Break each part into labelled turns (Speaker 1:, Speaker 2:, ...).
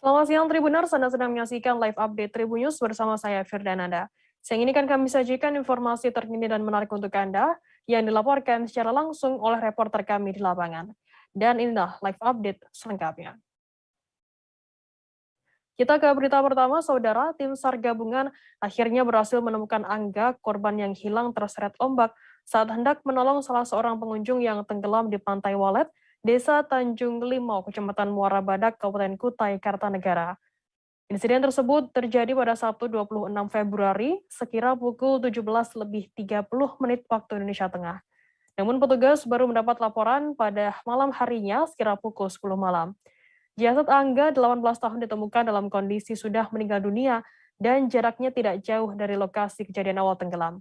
Speaker 1: Selamat siang Tribuners, Anda sedang menyaksikan live update Tribun News bersama saya Firdananda. Siang ini kan kami sajikan informasi terkini dan menarik untuk Anda yang dilaporkan secara langsung oleh reporter kami di lapangan. Dan inilah live update selengkapnya. Kita ke berita pertama, Saudara. Tim SAR gabungan akhirnya berhasil menemukan Angga, korban yang hilang terseret ombak saat hendak menolong salah seorang pengunjung yang tenggelam di Pantai Walet, Desa Tanjung Limau, Kecamatan Muara Badak, Kabupaten Kutai Kartanegara. Insiden tersebut terjadi pada Sabtu 26 Februari, sekira pukul 17.30 waktu Indonesia Tengah. Namun petugas baru mendapat laporan pada malam harinya sekira pukul 10 malam. Jasad Angga, 18 tahun, ditemukan dalam kondisi sudah meninggal dunia dan jaraknya tidak jauh dari lokasi kejadian awal tenggelam.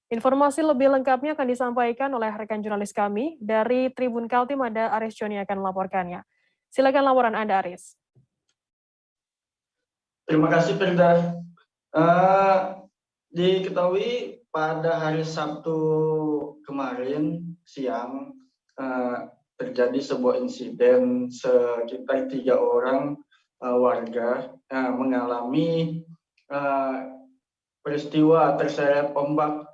Speaker 1: Informasi lebih lengkapnya akan disampaikan oleh rekan jurnalis kami dari Tribun Kaltim, ada Aris Joni akan melaporkannya. Silakan laporan Anda, Aris.
Speaker 2: Terima kasih, Firda. Diketahui pada hari Sabtu kemarin siang terjadi sebuah insiden sekitar 3 orang warga mengalami peristiwa terseret ombak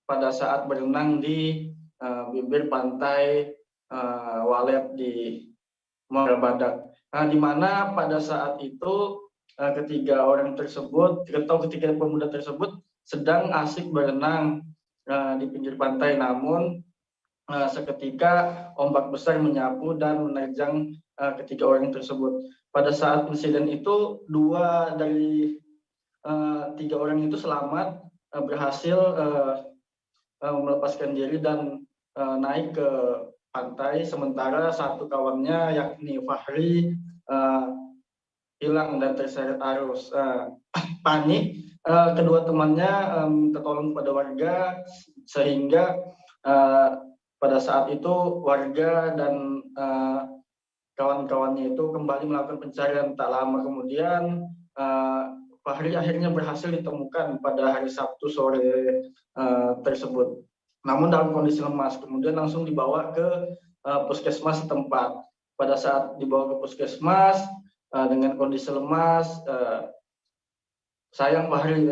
Speaker 2: pada saat berenang di bibir pantai Walet di Muara Badak. Di mana pada saat itu ketiga pemuda tersebut sedang asik berenang di pinggir pantai, namun seketika ombak besar menyapu dan menerjang ketiga orang tersebut. Pada saat insiden itu, 2 dari 3 orang itu selamat, berhasil melepaskan diri dan naik ke pantai, sementara satu kawannya yakni Fahri hilang dan terseret arus. Panik, kedua temannya minta tolong kepada warga, sehingga pada saat itu warga dan kawan-kawannya itu kembali melakukan pencarian. Tak lama kemudian Fahri akhirnya berhasil ditemukan pada hari Sabtu sore tersebut. Namun dalam kondisi lemas, kemudian langsung dibawa ke puskesmas setempat. Pada saat dibawa ke puskesmas dengan kondisi lemas, sayang Fahri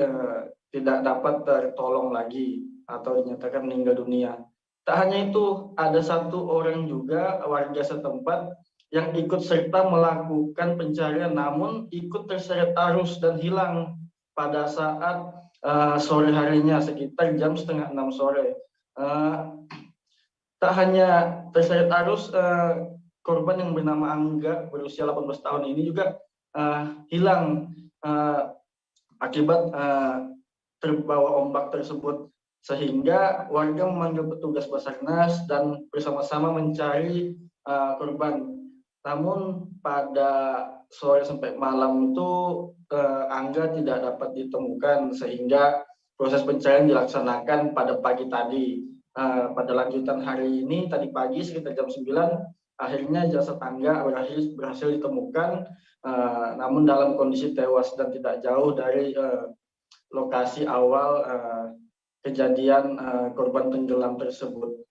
Speaker 2: tidak dapat tertolong lagi atau dinyatakan meninggal dunia. Tak hanya itu, ada satu orang juga warga setempat yang ikut serta melakukan pencarian, namun ikut terseret arus dan hilang pada saat sore harinya sekitar jam 5:30 sore. Tak hanya terseret arus, korban yang bernama Angga berusia 18 tahun ini juga hilang akibat terbawa ombak tersebut, sehingga warga memanggil petugas Basarnas dan bersama-sama mencari korban. Namun pada sore sampai malam itu Angga tidak dapat ditemukan, sehingga proses pencarian dilaksanakan pada pagi tadi. Pada lanjutan hari ini, tadi pagi sekitar jam 9, akhirnya jasad Angga berhasil ditemukan, namun dalam kondisi tewas dan tidak jauh dari lokasi awal kejadian korban tenggelam tersebut.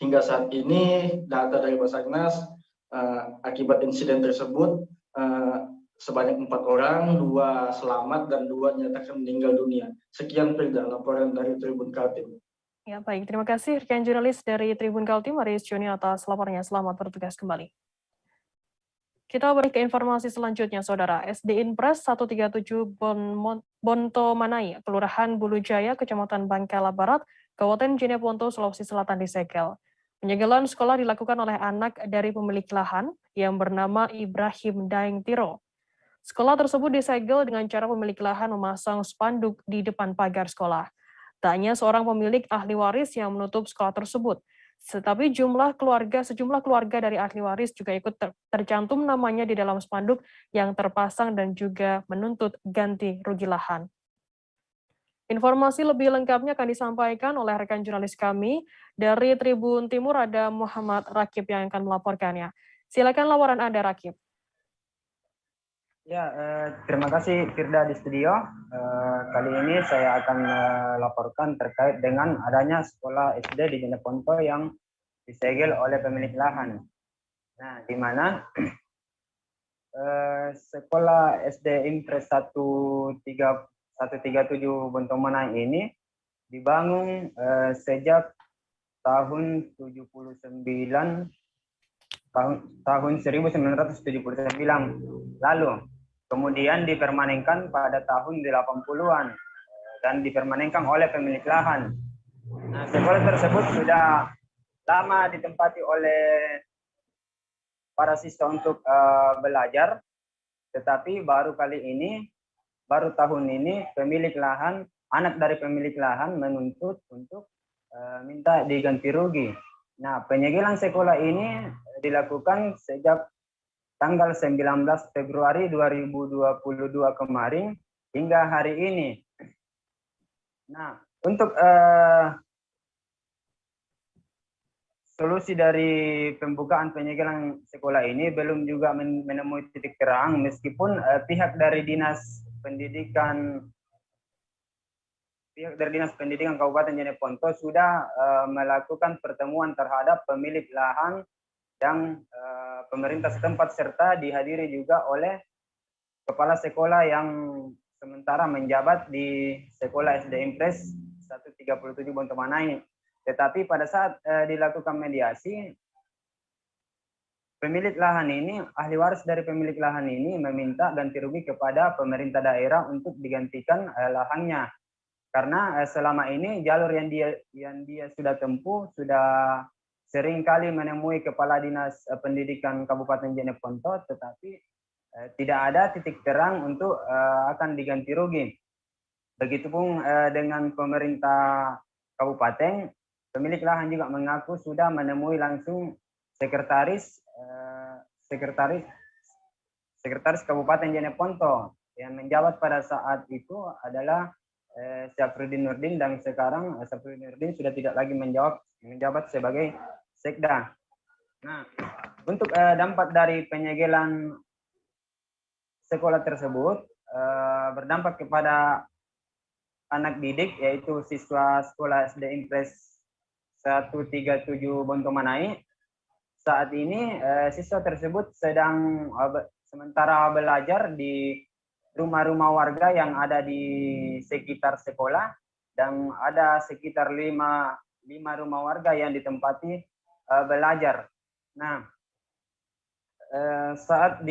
Speaker 2: Hingga saat ini, data dari Basarnas akibat insiden tersebut sebanyak 4 orang, 2 selamat dan 2 dinyatakan meninggal dunia. Sekian Firda, laporan dari Tribun Kaltim.
Speaker 1: Ya, baik. Terima kasih rekan jurnalis dari Tribun Kaltim, Aris Joni, atas laporannya. Selamat bertugas kembali. Kita beri ke informasi selanjutnya, Saudara. SD Inpres 137 Bontomanai, Kelurahan Bulu Jaya, Kecamatan Bangkala Barat, Kabupaten Jeneponto, Sulawesi Selatan disegel. Penyegelan sekolah dilakukan oleh anak dari pemilik lahan yang bernama Ibrahim Daeng Tiro. Sekolah tersebut disegel dengan cara pemilik lahan memasang spanduk di depan pagar sekolah. Tak hanya seorang pemilik ahli waris yang menutup sekolah tersebut, tetapi sejumlah keluarga dari ahli waris juga ikut tercantum namanya di dalam spanduk yang terpasang dan juga menuntut ganti rugi lahan. Informasi lebih lengkapnya akan disampaikan oleh rekan jurnalis kami dari Tribun Timur, ada Muhammad Rakib yang akan melaporkannya. Silakan laporan Anda, Rakib.
Speaker 3: Ya, terima kasih Firda di studio. Kali ini saya akan melaporkan terkait dengan adanya sekolah SD di Jeneponto yang disegel oleh pemilik lahan. Nah, di mana sekolah SD Impres 137 Bontomanai ini dibangun sejak tahun 1979 lalu. Kemudian dipermanenkan pada tahun 80-an dan dipermanenkan oleh pemilik lahan. Nah, sekolah tersebut sudah lama ditempati oleh para siswa untuk belajar, tetapi baru tahun ini anak dari pemilik lahan menuntut untuk minta diganti rugi. Nah, penyegelan sekolah ini dilakukan sejak tanggal 19 Februari 2022 kemarin hingga hari ini. Nah, untuk solusi dari pembukaan penyegelan sekolah ini belum juga menemui titik terang, meskipun pihak dari Dinas Pendidikan Kabupaten Jeneponto sudah melakukan pertemuan terhadap pemilik lahan dan pemerintah setempat, serta dihadiri juga oleh kepala sekolah yang sementara menjabat di sekolah SD Impres 137 Bontomanai. Tetapi pada saat dilakukan mediasi, ahli waris dari pemilik lahan ini meminta ganti rugi kepada pemerintah daerah untuk digantikan lahannya. Karena selama ini jalur yang dia sudah tempuh sudah sering kali menemui Kepala Dinas Pendidikan Kabupaten Jeneponto, tetapi tidak ada titik terang untuk akan diganti rugi. Begitupun dengan pemerintah kabupaten, pemilik lahan juga mengaku sudah menemui langsung sekretaris Kabupaten Jeneponto yang menjabat pada saat itu adalah Syafruddin Nurdin, dan sekarang Syafruddin Nurdin sudah tidak lagi menjabat sebagai Sekda. Nah, untuk dampak dari penyegelan sekolah tersebut berdampak kepada anak didik, yaitu siswa sekolah SD Impres 137 Bontomanai. Saat ini siswa tersebut sedang sementara belajar di rumah-rumah warga yang ada di sekitar sekolah, dan ada sekitar lima rumah warga yang ditempati belajar. Nah, saat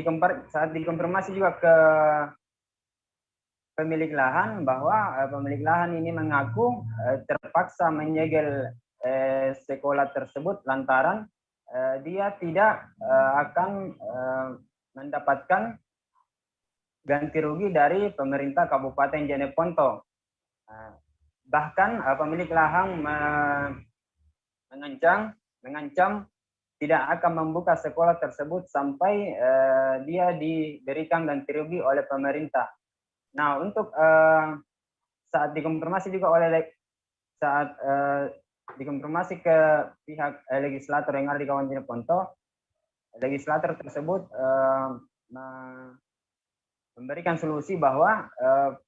Speaker 3: dikonfirmasi juga ke pemilik lahan, bahwa pemilik lahan ini mengaku terpaksa menyegel sekolah tersebut lantaran dia tidak akan mendapatkan ganti rugi dari pemerintah Kabupaten Jeneponto. Bahkan pemilik lahan mengancam tidak akan membuka sekolah tersebut sampai dia diberikan ganti rugi oleh pemerintah. Nah, untuk saat dikonfirmasi ke pihak legislator yang ada di Kabupaten Jeneponto, legislator tersebut memberikan solusi bahwa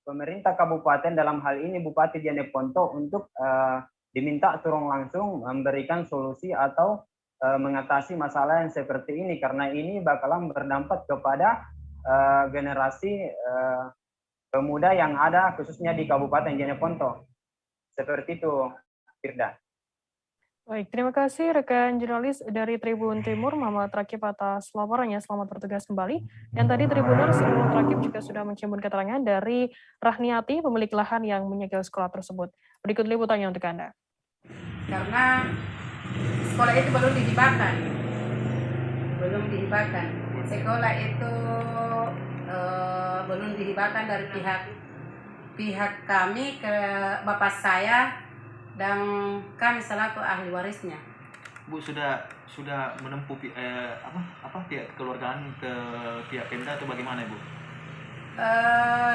Speaker 3: pemerintah kabupaten, dalam hal ini Bupati Jeneponto, untuk diminta turun langsung memberikan solusi atau mengatasi masalah yang seperti ini, karena ini bakalan berdampak kepada generasi pemuda yang ada khususnya di Kabupaten Jeneponto. Seperti itu, Firda.
Speaker 1: Baik, terima kasih rekan jurnalis dari Tribun Timur, Muhammad Rakib, atas laporannya. Selamat bertugas kembali. Dan tadi Tribuners, Muhammad Rakib juga sudah menyimpulkan keterangan dari Rahniati, pemilik lahan yang menyegel sekolah tersebut. Berikut liputannya untuk Anda.
Speaker 4: Karena sekolah itu belum dihibahkan. Sekolah itu belum dihibahkan dari pihak kami ke bapak saya dan kami selaku ahli warisnya.
Speaker 5: Bu, sudah menempuh pihak kekeluargaan ke pihak Pemda atau bagaimana, Bu?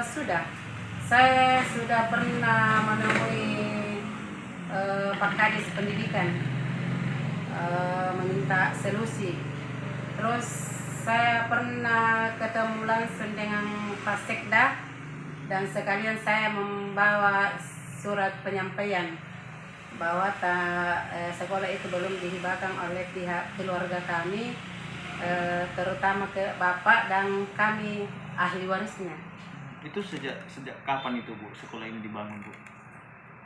Speaker 4: Sudah. Saya sudah pernah menemui Pak Kadis Pendidikan meminta solusi. Terus saya pernah ketemu langsung dengan Pak Sekda, dan sekalian saya membawa surat penyampaian bahwa sekolah itu belum dihibahkan oleh pihak keluarga kami, terutama ke bapak dan kami ahli warisnya.
Speaker 5: Itu sejak kapan itu Bu sekolah ini dibangun Bu?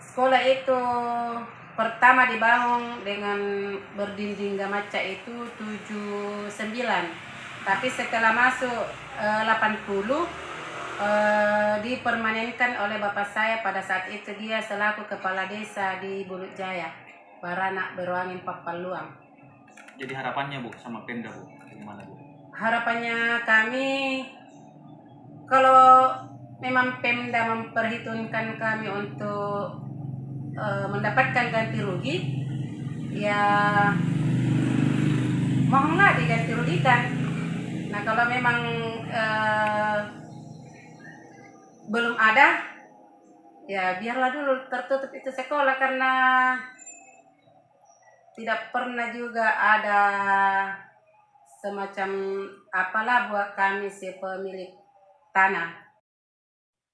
Speaker 4: Sekolah itu pertama dibangun dengan berdinding gamaca itu 79. Tapi setelah masuk 80 dipermanenkan oleh bapak saya pada saat itu, dia selaku kepala desa di Bulut Jaya, Baranak Berwangi Papaluang.
Speaker 5: Jadi harapannya Bu sama Pemda Bu, gimana Bu?
Speaker 4: Harapannya kami, kalau memang Pemda memperhitungkan kami untuk mendapatkan ganti rugi, ya mohonlah diganti rugikan. Nah kalau memang belum ada, ya biarlah dulu tertutup itu sekolah, karena tidak pernah juga ada semacam apalah buat kami si pemilik tanah.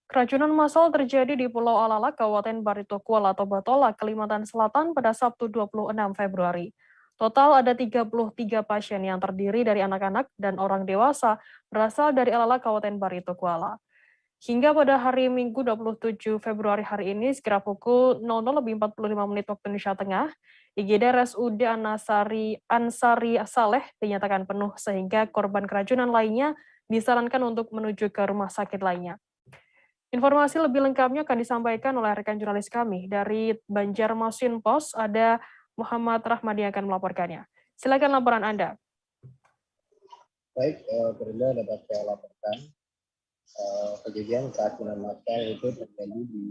Speaker 1: Keracunan massal terjadi di Pulau Alala, Kabupaten Barito Kuala atau Batola, Kalimantan Selatan pada Sabtu 26 Februari. Total ada 33 pasien yang terdiri dari anak-anak dan orang dewasa berasal dari Alala, Kabupaten Barito Kuala. Hingga pada hari Minggu 27 Februari hari ini, sekira pukul 00.45 waktu Indonesia Tengah, IGD RSUD Ansari Saleh dinyatakan penuh sehingga korban keracunan lainnya disarankan untuk menuju ke rumah sakit lainnya. Informasi lebih lengkapnya akan disampaikan oleh rekan jurnalis kami dari Banjarmasin Pos, ada Muhammad Rahmadi yang akan melaporkannya. Silakan laporan Anda.
Speaker 6: Baik, Perda dapat saya laporkan kejadian keracunan massal itu terjadi di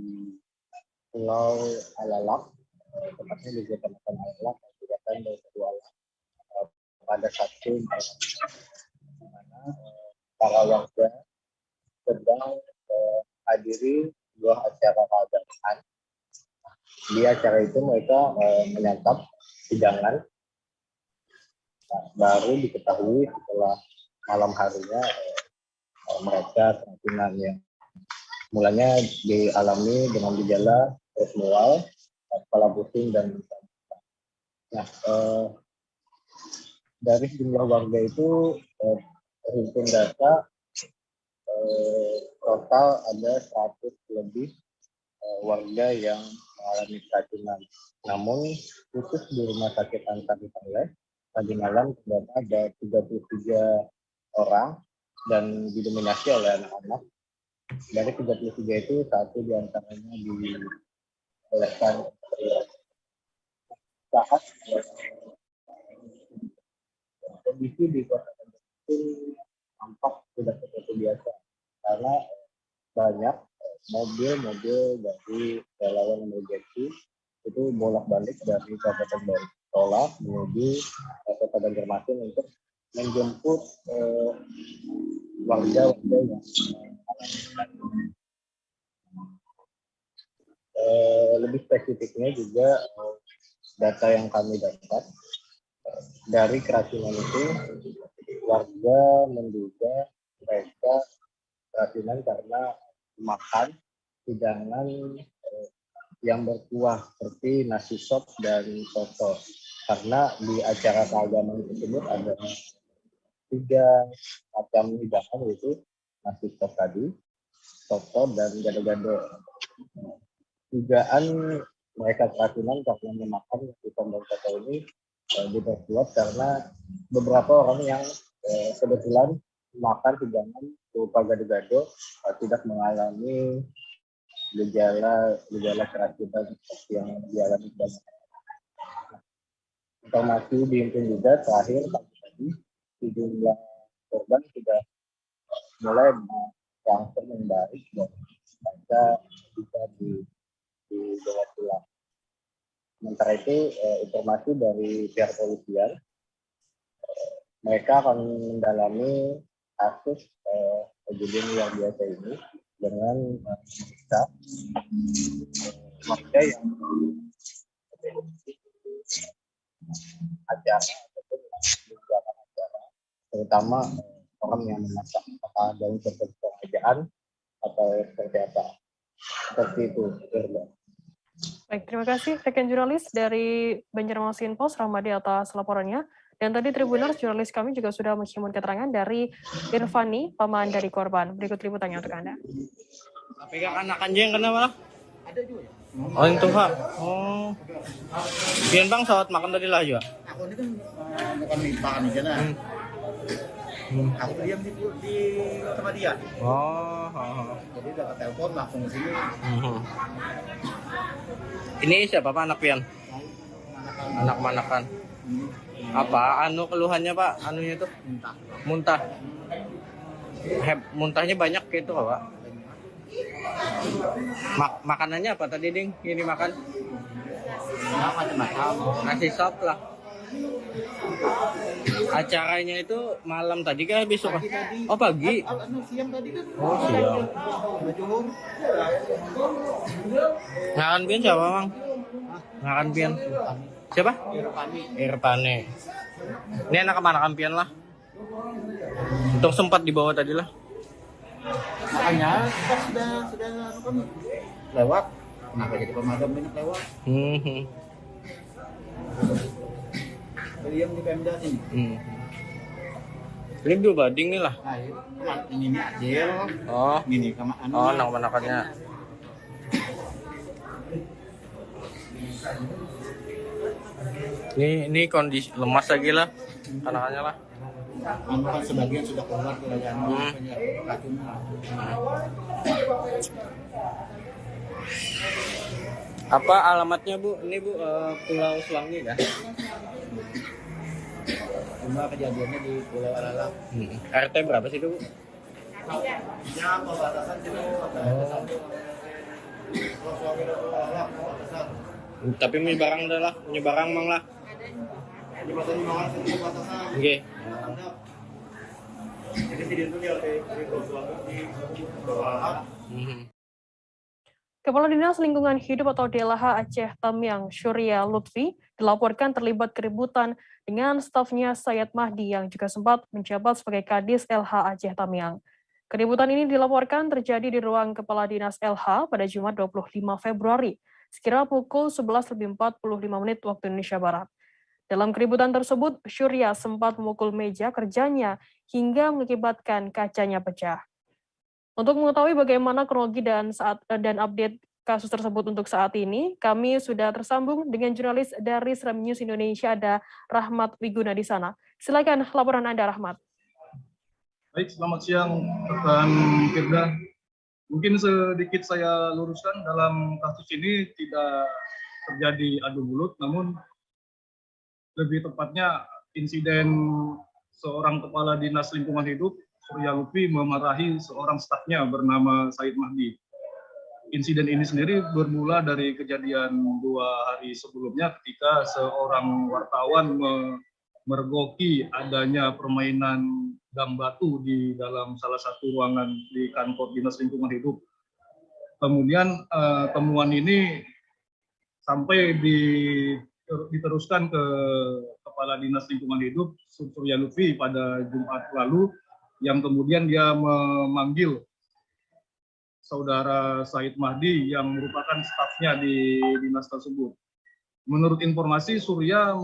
Speaker 6: Pulau Alalak, tepatnya di Kecamatan Alalak, Kabupaten Barito Kuala, pada Sabtu malam, di mana para warga sedang hadiri sebuah acara keagamaan. Di acara itu mereka menyantap hidangan. Baru diketahui setelah malam harinya mereka keracunan yang mulanya dialami dengan gejala perut mual, kepala pusing dan dari jumlah warga itu terhitung data total ada 100 lebih warga yang mengalami keracunan. Namun khusus di Rumah Sakit Ansari Saleh tadi malam terdapat ada 33 orang dan didominasi oleh anak-anak. Dari 33 itu satu diantaranya diolehkan saat kondisi di kota itu tampak tidak seperti biasa karena banyak mobil-mobil dari relawan emergensi itu bolak-balik dari Kabupaten Baritola menuju Kota Banjarmasin untuk menjemput warga-warga yang lebih spesifiknya juga data yang kami dapat dari keracunan itu, warga menduga mereka keracunan karena makan hidangan yang berkuah seperti nasi sop dan soto. Karena di acara keagamaan tersebut ada 3 macam hidangan, yaitu nasi sop tadi, soto dan gado-gado. Dugaan mereka keracunan karena memakan nasi sop dan soto ini diperkuat karena beberapa orang yang kebetulan makan hidangan berupa gado-gado tidak mengalami gejala keracunan seperti yang dialami banyak. Informasi dihimpun juga terakhir tadi sejumlah korban sudah mulai berangsur membaik dan mereka bisa dibawa pulang. Sementara itu informasi dari pihak polisian, mereka akan mendalami kasus kejadian luar biasa ini dengan memeriksa warga yang acara ataupun menjalankan acara, terutama orang yang memasak apakah dalam bentuk pengajaan atau seperti apa. Seperti itu.
Speaker 1: Baik, terima kasih rekan jurnalis dari Banjarmasin Pos, Rahmadi atas laporannya. Dan tadi Tribuners, jurnalis kami juga sudah menghimpun keterangan dari Irfani, paman dari korban. Berikut liputannya untuk Anda.
Speaker 7: Pegang anak anjing kenapa? Ada juga ya? Oh itu Pak. Oh. Biar Bang sawat makan tadi lah juga.
Speaker 8: Aku ini kan bukan makan di sana. Aku diam di tempat dia.
Speaker 7: Oh.
Speaker 8: Jadi dapat telepon langsung ke sini.
Speaker 7: Ini siapa Pak anak pian? Anak manakan. Apa keluhannya Pak? Anunya itu? Muntah. Muntahnya banyak gitu Pak. Makanannya apa tadi Ding? Ini makan?
Speaker 8: Macam-macam.
Speaker 7: Nasi sop lah. Acaranya itu malam tadi kah besok? Oh pagi.
Speaker 8: Siang tadi kan.
Speaker 7: Oh siang. Ngakan pian siapa Bang? Ngakan pian. Siapa? Irfani. Ini anak kemana pian lah? Untuk sempat dibawa tadi lah.
Speaker 8: Makanya kita sudah kan lewat. Kenapa jadi pemadam banyak lewat? Diam di Pemda sini.
Speaker 7: Ini dua bading nih lah.
Speaker 8: Nah, ini Adil.
Speaker 7: Oh.
Speaker 8: Ini sama
Speaker 7: Oh, anak-anakannya. Ini kondisi lemas lagi lah. Anak-anaknya lah.
Speaker 8: Kan sebagian sudah keluar ke racunnya.
Speaker 7: Apa alamatnya Bu? Ini Bu Pulau Selangi kan?
Speaker 8: Cuma kejadiannya di Pulau Alalang.
Speaker 7: RT berapa sih itu Bu?
Speaker 8: Ya, perbatasan itu perbatasan. Pulau Selangi dan Pulau Alalang perbatasan.
Speaker 7: Tapi punya barang mang lah.
Speaker 8: Jembatan Mangan itu perbatasan.
Speaker 7: Oke.
Speaker 8: Jadi tidak itu dia dari Pulau Selangi di Pulau Alalang.
Speaker 1: Kepala Dinas Lingkungan Hidup atau DLH Aceh Tamiang, Syuria Lutfi, dilaporkan terlibat keributan dengan stafnya Sayed Mahdi yang juga sempat menjabat sebagai Kadis LH Aceh Tamiang. Keributan ini dilaporkan terjadi di ruang Kepala Dinas LH pada Jumat 25 Februari, sekira pukul 11.45 waktu Indonesia Barat. Dalam keributan tersebut, Syuria sempat memukul meja kerjanya hingga mengakibatkan kacanya pecah. Untuk mengetahui bagaimana kronologi dan update kasus tersebut untuk saat ini, kami sudah tersambung dengan jurnalis dari Seram News Indonesia, ada Rahmat Wiguna di sana. Silakan laporan Anda, Rahmat.
Speaker 2: Baik, selamat siang rekan Firda. Mungkin sedikit saya luruskan, dalam kasus ini tidak terjadi adu mulut, namun lebih tepatnya insiden seorang kepala dinas lingkungan hidup Syuria Lutfi memarahi seorang stafnya bernama Sayed Mahdi. Insiden ini sendiri bermula dari kejadian 2 hari sebelumnya ketika seorang wartawan mergoki adanya permainan dam batu di dalam salah satu ruangan di kantor Dinas Lingkungan Hidup. Kemudian temuan ini sampai diteruskan ke Kepala Dinas Lingkungan Hidup Syuria Lutfi pada Jumat lalu, yang kemudian dia memanggil saudara Sayed Mahdi yang merupakan stafnya di dinas tersebut. Menurut informasi, Surya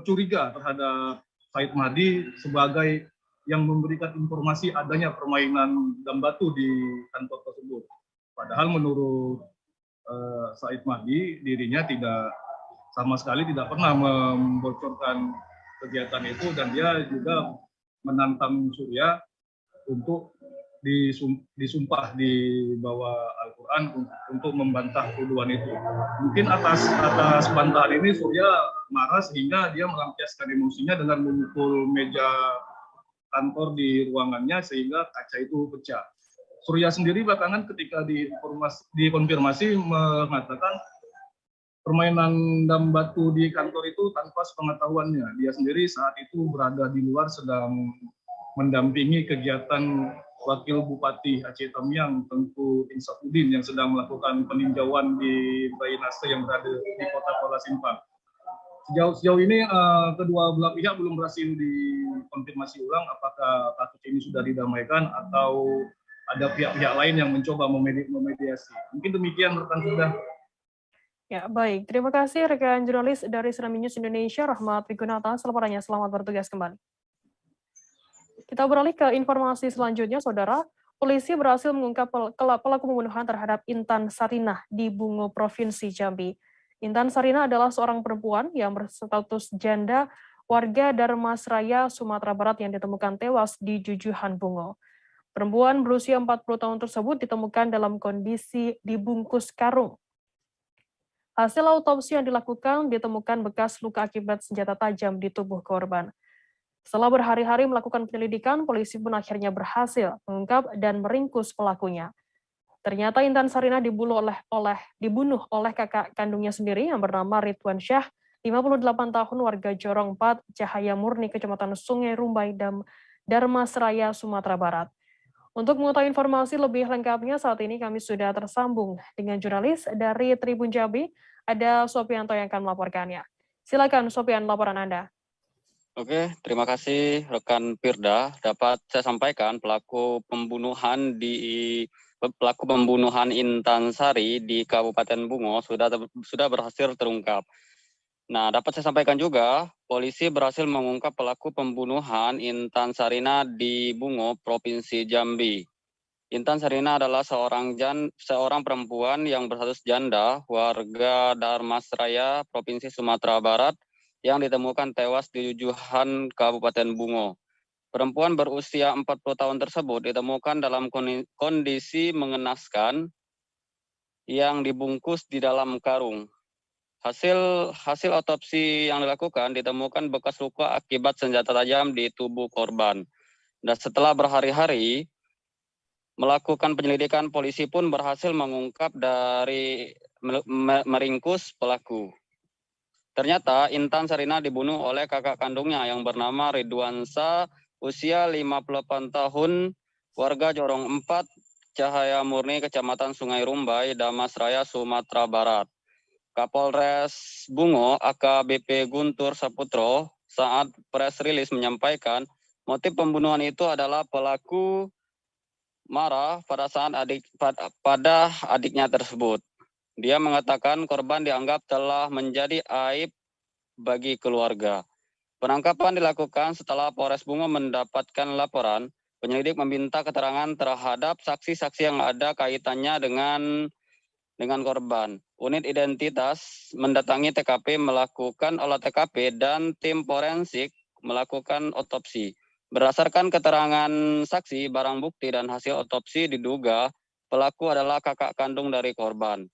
Speaker 2: curiga terhadap Sayed Mahdi sebagai yang memberikan informasi adanya permainan dam batu di kantor tersebut. Padahal menurut Sayed Mahdi, dirinya sama sekali tidak pernah membocorkan kegiatan itu, dan dia juga menantang Surya untuk disumpah di bawah Al-Quran untuk membantah tuduhan itu. Mungkin atas bantahan ini Surya marah sehingga dia melampiaskan emosinya dengan memukul meja kantor di ruangannya sehingga kaca itu pecah. Surya sendiri belakangan ketika dikonfirmasi mengatakan permainan dam batu di kantor itu tanpa sepengetahuannya. Dia sendiri saat itu berada di luar sedang mendampingi kegiatan Wakil Bupati Aceh Tamiang, Tengku Insafudin, yang sedang melakukan peninjauan di drainase yang berada di Kota Kuala Simpang. Sejauh ini kedua belah pihak belum berhasil dikonfirmasi ulang apakah kasus ini sudah didamaikan atau ada pihak-pihak lain yang mencoba memediasi. Mungkin demikian rekan sudah.
Speaker 1: Ya, baik. Terima kasih rekan jurnalis dari Serambi News Indonesia, Rahmat Wigunata. Selamat bertugas kembali. Kita beralih ke informasi selanjutnya, Saudara. Polisi berhasil mengungkap pelaku pembunuhan terhadap Intan Sarinah di Bungo, Provinsi Jambi. Intan Sarinah adalah seorang perempuan yang berstatus janda warga Darmasraya, Sumatera Barat yang ditemukan tewas di Jujuhan, Bungo. Perempuan berusia 40 tahun tersebut ditemukan dalam kondisi dibungkus karung. Hasil autopsi yang dilakukan ditemukan bekas luka akibat senjata tajam di tubuh korban. Setelah berhari-hari melakukan penyelidikan, polisi pun akhirnya berhasil mengungkap dan meringkus pelakunya. Ternyata Intan Sarinah dibunuh oleh kakak kandungnya sendiri yang bernama Ridwan Syah, 58 tahun, warga Jorong 4, Cahaya Murni, Kecamatan Sungai Rumbai, Darmasraya, Sumatera Barat. Untuk mengetahui informasi lebih lengkapnya, saat ini kami sudah tersambung dengan jurnalis dari Tribun Jambi, ada Sopianto yang akan melaporkannya. Silakan Sopian, laporan Anda.
Speaker 9: Oke, terima kasih rekan Firda. Dapat saya sampaikan pelaku pembunuhan Intan Sari di Kabupaten Bungo sudah berhasil terungkap. Nah, dapat saya sampaikan juga, polisi berhasil mengungkap pelaku pembunuhan Intan Sarinah di Bungo, Provinsi Jambi. Intan Sarinah adalah seorang perempuan yang berstatus janda, warga Darmasraya, Provinsi Sumatera Barat, yang ditemukan tewas di Jujuhan, Kabupaten Bungo. Perempuan berusia 40 tahun tersebut ditemukan dalam kondisi mengenaskan yang dibungkus di dalam karung. Hasil otopsi yang dilakukan ditemukan bekas luka akibat senjata tajam di tubuh korban. Dan setelah berhari-hari melakukan penyelidikan, polisi pun berhasil mengungkap meringkus pelaku. Ternyata Intan Sarinah dibunuh oleh kakak kandungnya yang bernama Ridwan Syah, usia 58 tahun, warga Jorong 4, Cahaya Murni, Kecamatan Sungai Rumbai, Darmasraya, Sumatera Barat. Kapolres Bungo AKBP Guntur Saputro saat press release menyampaikan motif pembunuhan itu adalah pelaku marah pada adiknya tersebut. Dia mengatakan korban dianggap telah menjadi aib bagi keluarga. Penangkapan dilakukan setelah Polres Bungo mendapatkan laporan. Penyelidik meminta keterangan terhadap saksi-saksi yang ada kaitannya dengan korban. Unit identitas mendatangi TKP, melakukan olah TKP, dan tim forensik melakukan otopsi. Berdasarkan keterangan saksi, barang bukti, dan hasil otopsi diduga pelaku adalah kakak kandung dari korban.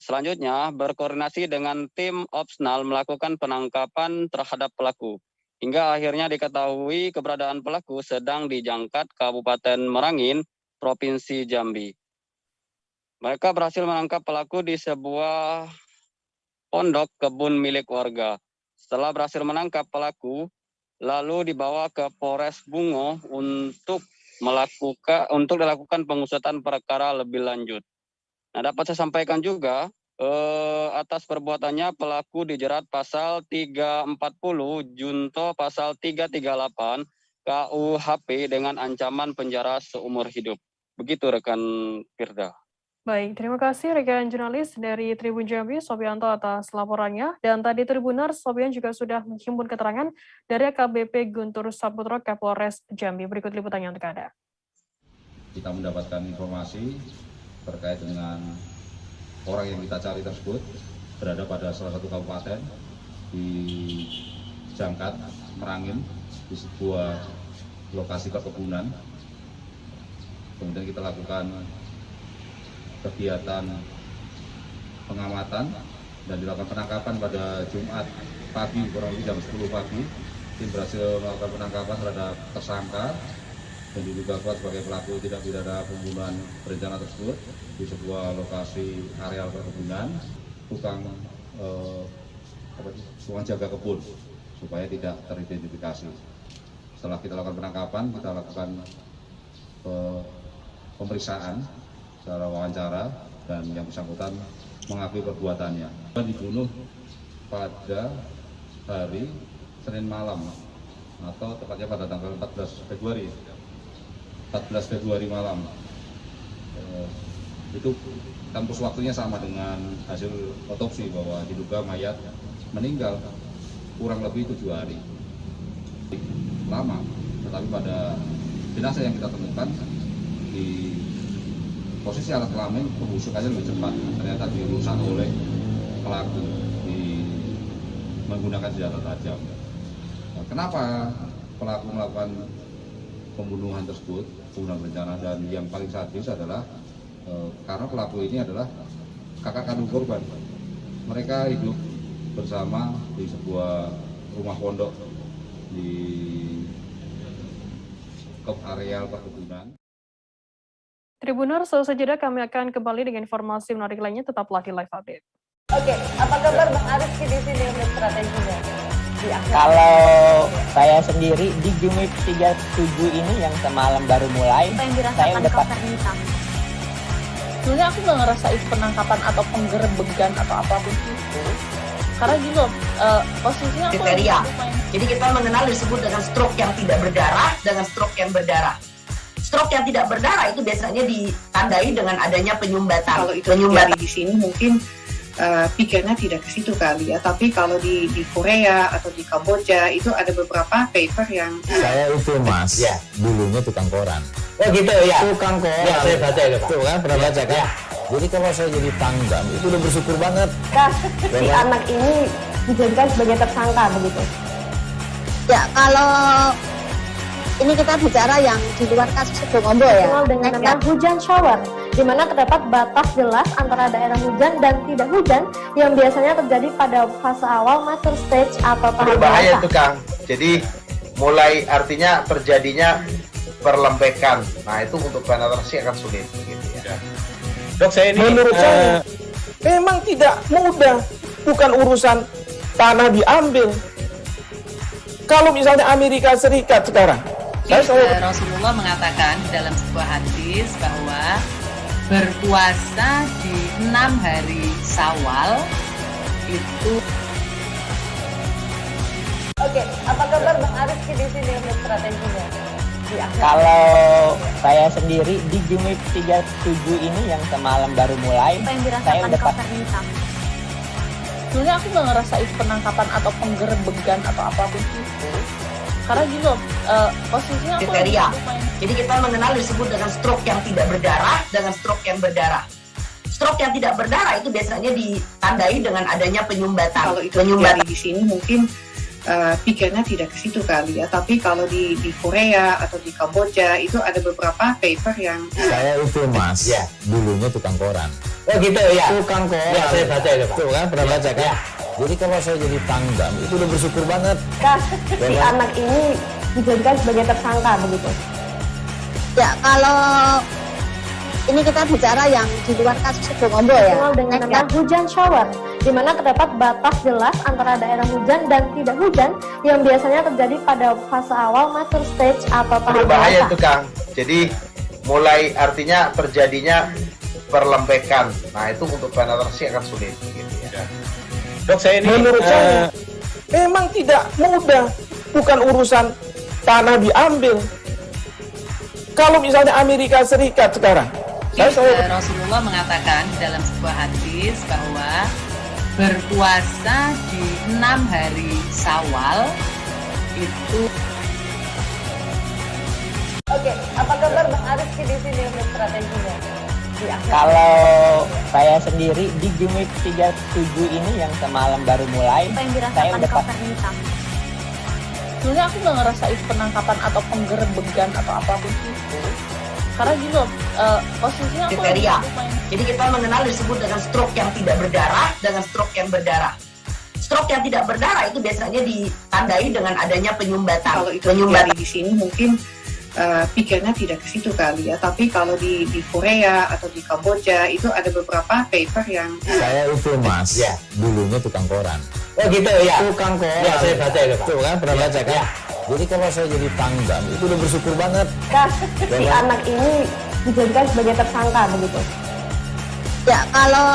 Speaker 9: Selanjutnya, berkoordinasi dengan tim Opsnal melakukan penangkapan terhadap pelaku. Hingga akhirnya diketahui keberadaan pelaku sedang dijangkat Kabupaten Merangin, Provinsi Jambi. Mereka berhasil menangkap pelaku di sebuah pondok kebun milik warga. Setelah berhasil menangkap pelaku, lalu dibawa ke Polres Bungo untuk dilakukan pengusutan perkara lebih lanjut. Nah, dapat saya sampaikan juga, atas perbuatannya pelaku dijerat pasal 340 junto pasal 338 KUHP dengan ancaman penjara seumur hidup. Begitu rekan Firda.
Speaker 1: Baik, terima kasih rekan jurnalis dari Tribun Jambi, Sopianto, atas laporannya. Dan tadi Tribuners, Sopian juga sudah menghimpun keterangan dari AKBP Guntur Saputro, Kapolres Jambi. Berikut liputannya untuk Anda.
Speaker 10: Kita mendapatkan informasi terkait dengan orang yang kita cari tersebut berada pada salah satu kabupaten di Jangkat, Merangin, di sebuah lokasi perkebunan. Kemudian kita lakukan kegiatan pengamatan dan dilakukan penangkapan pada Jumat pagi, kurang lebih jam 10 pagi. Tim berhasil melakukan penangkapan terhadap tersangka dan diduga kuat sebagai pelaku tindak pidana pembunuhan berencana tersebut di sebuah lokasi areal perkebunan, tukang jaga kebun supaya tidak teridentifikasi. Setelah kita lakukan penangkapan, kita lakukan pemeriksaan secara wawancara dan yang bersangkutan mengakui perbuatannya. Dibunuh pada hari Senin malam atau tepatnya pada tanggal 14 Februari malam. Itu tempus waktunya sama dengan hasil otopsi bahwa diduga mayat meninggal kurang lebih 7 hari. Lama, tetapi pada jenazah yang kita temukan di posisi alat kelamin pembusukannya lebih cepat, ternyata dirusak oleh pelaku menggunakan senjata tajam. Nah, kenapa pelaku melakukan pembunuhan tersebut, pembunuhan berencana, dan yang paling sadis adalah karena pelaku ini adalah kakak kandung korban. Mereka hidup bersama di sebuah rumah pondok di areal perkebunan.
Speaker 1: Tribuners, selesai jeda kami akan kembali dengan informasi menarik lainnya, tetaplah di Live Update.
Speaker 11: Oke, apa kabar Bang Ariski di sini untuk strateginya?
Speaker 12: Kalau saya sendiri di Jumip 37 ini yang semalam baru mulai, saya udah hitam.
Speaker 13: Sebenarnya aku nggak ngerasain penangkapan atau penggerebegan atau apapun itu, karena gitu posisinya aku
Speaker 14: kriteria. Jadi kita mengenal disebut dengan stroke yang tidak berdarah dengan stroke yang berdarah. Stroke yang tidak berdarah itu biasanya ditandai dengan adanya penyumbatan.
Speaker 15: Kalau itu terjadi di sini mungkin pikirnya tidak ke situ kali ya, tapi kalau di Korea atau di Kamboja itu ada beberapa paper yang
Speaker 16: saya itu mas, ya, dulunya tukang koran.
Speaker 12: Oh gitu ya.
Speaker 16: Tukang koran.
Speaker 12: Ya, saya baca itu Pak.
Speaker 16: Tuh kan pernah baca kan? Ya. Jadi kalau saya jadi tanggam itu udah bersyukur banget.
Speaker 11: Si anak ini dijadikan sebagai tersangka begitu.
Speaker 17: Ya kalau ini kita bicara yang di luar kasus Sibolombo ya.
Speaker 11: Dengan nama hujan shower, di mana terdapat batas jelas antara daerah hujan dan tidak hujan yang biasanya terjadi pada fase awal mature stage atau tahap
Speaker 18: berbahaya itu Kang. Jadi mulai artinya terjadinya perlembekan. Nah itu untuk penetrasi akan sulit gitu ya.
Speaker 7: Dok, saya ini menurut saya memang tidak mudah, bukan urusan tanah diambil. Kalau misalnya Amerika Serikat sekarang,
Speaker 19: Rasulullah mengatakan dalam sebuah hadis bahwa berpuasa di 6 hari Syawal itu.
Speaker 11: Oke, apa kabar Bang Ariski di sini untuk strateginya?
Speaker 12: Kalau saya sendiri di Jumip 37 ini yang semalam baru mulai, saya udah
Speaker 13: hitam. Sebenarnya aku nggak ngerasain penangkapan atau penggerebegan atau apapun itu, karena gitu posisinya aku
Speaker 14: kriteria. Jadi kita mengenal disebut dengan stroke yang tidak berdarah dengan stroke yang berdarah. Stroke yang tidak berdarah itu biasanya ditandai dengan adanya penyumbatan.
Speaker 15: Kalau itu terjadi di sini mungkin pikirnya tidak ke situ kali ya, tapi kalau di Korea atau di Kamboja itu ada beberapa paper yang
Speaker 16: saya itu mas, ya, dulunya tukang koran.
Speaker 12: Oh gitu ya.
Speaker 16: Tukang koran.
Speaker 12: Ya, saya baca itu Pak.
Speaker 16: Tuh kan pernah baca kan? Ya. Jadi kalau saya jadi tanggam itu udah bersyukur banget.
Speaker 11: Si anak ini dijadikan sebagai tersangka begitu.
Speaker 17: Ya kalau ini kita bicara yang di luar kasus Sibolombo ya.
Speaker 11: Dengan nama hujan shower, di mana terdapat batas jelas antara daerah hujan dan tidak hujan yang biasanya terjadi pada fase awal mature stage atau tahap
Speaker 18: berbahaya itu Kang. Jadi mulai artinya terjadinya perlembekan. Nah itu untuk penetrasi akan sulit gitu ya.
Speaker 7: Dok, saya ini menurut saya memang tidak mudah, bukan urusan tanah diambil. Kalau misalnya Amerika Serikat sekarang,
Speaker 19: Rasulullah mengatakan dalam sebuah hadis bahwa berpuasa di 6 hari Syawal itu.
Speaker 11: Oke, apa kabar Bang Ariski di sini untuk strateginya?
Speaker 12: Kalau saya sendiri di Jumip 37 ini yang semalam baru mulai, saya udah
Speaker 13: hitam. Sebenarnya aku nggak ngerasain penangkapan atau penggerebegan atau apapun itu, karena gitu posisinya aku
Speaker 14: kriteria. Jadi kita mengenal disebut dengan stroke yang tidak berdarah dengan stroke yang berdarah. Stroke yang tidak berdarah itu biasanya ditandai dengan adanya penyumbatan.
Speaker 15: Kalau itu terjadi di sini mungkin pikirnya tidak ke situ kali ya, tapi kalau di Korea atau di Kamboja itu ada beberapa paper yang
Speaker 16: saya itu mas, ya, dulunya tukang koran.
Speaker 12: Oh gitu ya.
Speaker 16: Tukang koran.
Speaker 12: Ya, saya baca itu Pak.
Speaker 16: Tuh kan pernah baca kan? Ya. Jadi kalau saya jadi tanggam itu udah bersyukur banget.
Speaker 11: Si anak ini dijadikan sebagai tersangka begitu.
Speaker 17: Ya kalau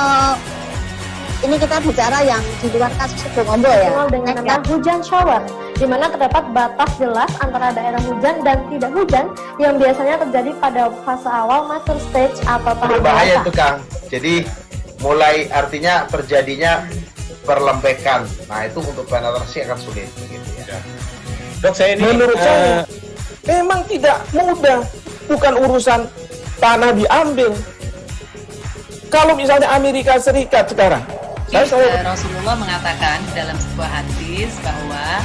Speaker 17: Ini kita bicara yang di luar kasus Gedung Ombol ya.
Speaker 11: Dengan nama hujan shower, di mana terdapat batas jelas antara daerah hujan dan tidak hujan yang biasanya terjadi pada fase awal mature stage atau tahap
Speaker 18: Berbahaya
Speaker 11: basah.
Speaker 18: itu Kang. Jadi mulai artinya terjadinya perlembekan. Nah itu untuk penetrasi akan sulit. Gitu ya.
Speaker 7: Dok, saya ini
Speaker 20: Menurut saya memang tidak mudah, bukan urusan tanah diambil. Kalau misalnya Amerika Serikat sekarang,
Speaker 19: Rasulullah mengatakan dalam sebuah hadis bahwa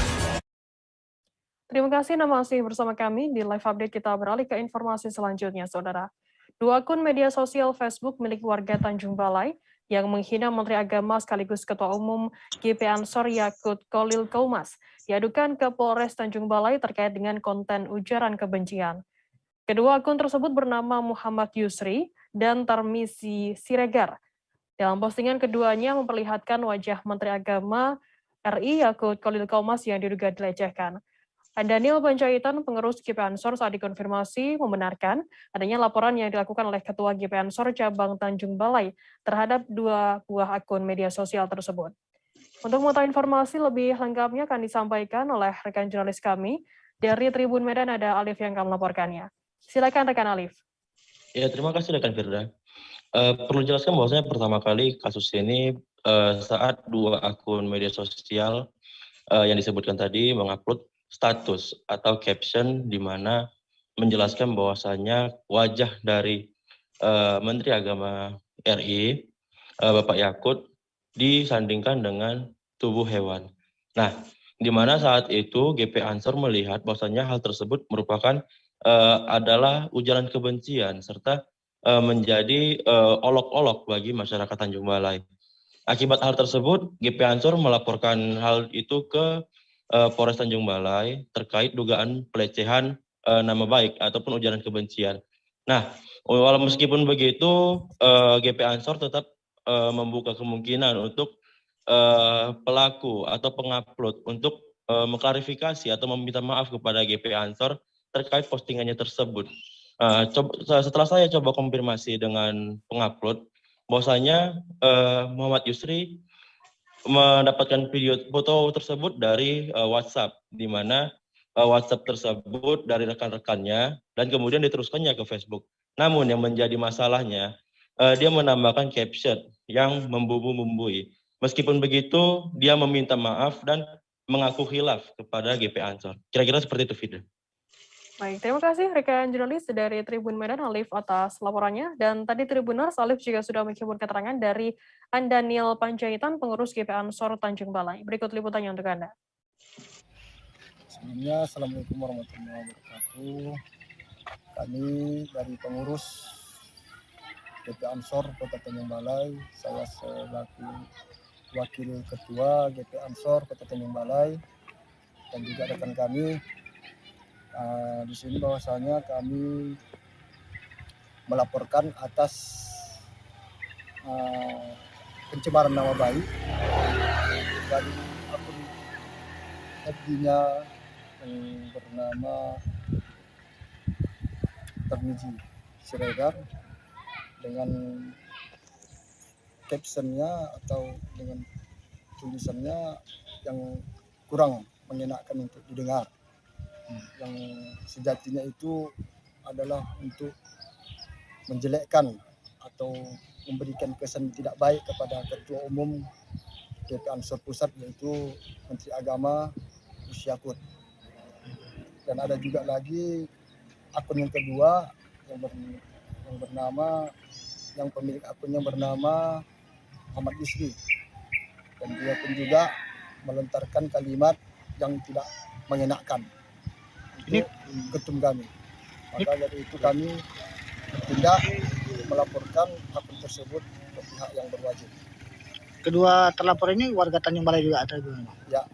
Speaker 1: Terima kasih Anda masih bersama kami di live update. Kita beralih ke informasi selanjutnya, Saudara. Dua akun media sosial Facebook milik warga Tanjung Balai yang menghina Menteri Agama sekaligus Ketua Umum GP Ansor Yakut Khalil Qaumas diadukan ke Polres Tanjung Balai terkait dengan konten ujaran kebencian. Kedua akun tersebut bernama Muhammad Yusri dan Tarmisi Siregar. Dalam postingan keduanya memperlihatkan wajah Menteri Agama RI Yakut Khalil Qaumas yang diduga dilecehkan. Daniel Panjaitan, pengurus GP Ansor, saat dikonfirmasi membenarkan adanya laporan yang dilakukan oleh Ketua GP Ansor Cabang Tanjung Balai terhadap dua buah akun media sosial tersebut. Untuk mengetahui informasi lebih lengkapnya akan disampaikan oleh rekan jurnalis kami dari Tribun Medan, ada Alif yang akan melaporkannya. Silakan rekan Alif.
Speaker 21: Ya, terima kasih rekan Firda. Perlu jelaskan bahwasanya pertama kali kasus ini saat dua akun media sosial yang disebutkan tadi mengupload status atau caption di mana menjelaskan bahwasanya wajah dari Menteri Agama RI Bapak Yakut disandingkan dengan tubuh hewan. Nah, di mana saat itu GP Ansor melihat bahwasanya hal tersebut merupakan adalah ujaran kebencian serta menjadi olok-olok bagi masyarakat Tanjung Balai. Akibat hal tersebut, GP Ansor melaporkan hal itu ke Polres Tanjung Balai terkait dugaan pelecehan nama baik ataupun ujaran kebencian. Nah, walau meskipun begitu, GP Ansor tetap membuka kemungkinan untuk pelaku atau pengupload untuk mengklarifikasi atau meminta maaf kepada GP Ansor terkait postingannya tersebut. Setelah saya coba konfirmasi dengan pengupload, bahwasanya Muhammad Yusri mendapatkan video foto tersebut dari WhatsApp, di mana WhatsApp tersebut dari rekan-rekannya dan kemudian diteruskannya ke Facebook. Namun yang menjadi masalahnya, dia menambahkan caption yang membumbu-bumbui. Meskipun begitu, dia meminta maaf dan mengaku khilaf kepada GP Ansor. Kira-kira seperti itu, Fida.
Speaker 1: Baik, terima kasih rekan jurnalis dari Tribun Medan, Alif, atas laporannya. Dan tadi Tribuners, Alif juga sudah menghimpun keterangan dari Daniel Panjaitan, pengurus GP Ansor Tanjung Balai. Berikut liputannya untuk Anda.
Speaker 22: Sebelumnya, Assalamualaikum warahmatullahi wabarakatuh. Kami dari pengurus GP Ansor Kota Tanjung Balai, saya selaku Wakil Ketua GP Ansor Kota Tanjung Balai, dan juga rekan kami, di sini bahwasanya kami melaporkan atas pencemaran nama baik dari akun FB-nya yang bernama Tarmisi Siregar dengan captionnya atau dengan tulisannya yang kurang mengenakan untuk didengar, yang sejatinya itu adalah untuk menjelekkan atau memberikan kesan tidak baik kepada Ketua Umum GP Ansor Pusat, yaitu Menteri Agama Gus Yakut. Dan ada juga lagi akun yang kedua yang bernama, yang pemilik akunnya bernama Muhammad Yusri, dan dia pun juga melontarkan kalimat yang tidak mengenakan untuk ketum kami. Maka dari itu kami bertindak melaporkan akun tersebut ke pihak yang berwajib.
Speaker 23: Kedua terlapor ini warga Tanjung Balai juga ada?
Speaker 22: Ya,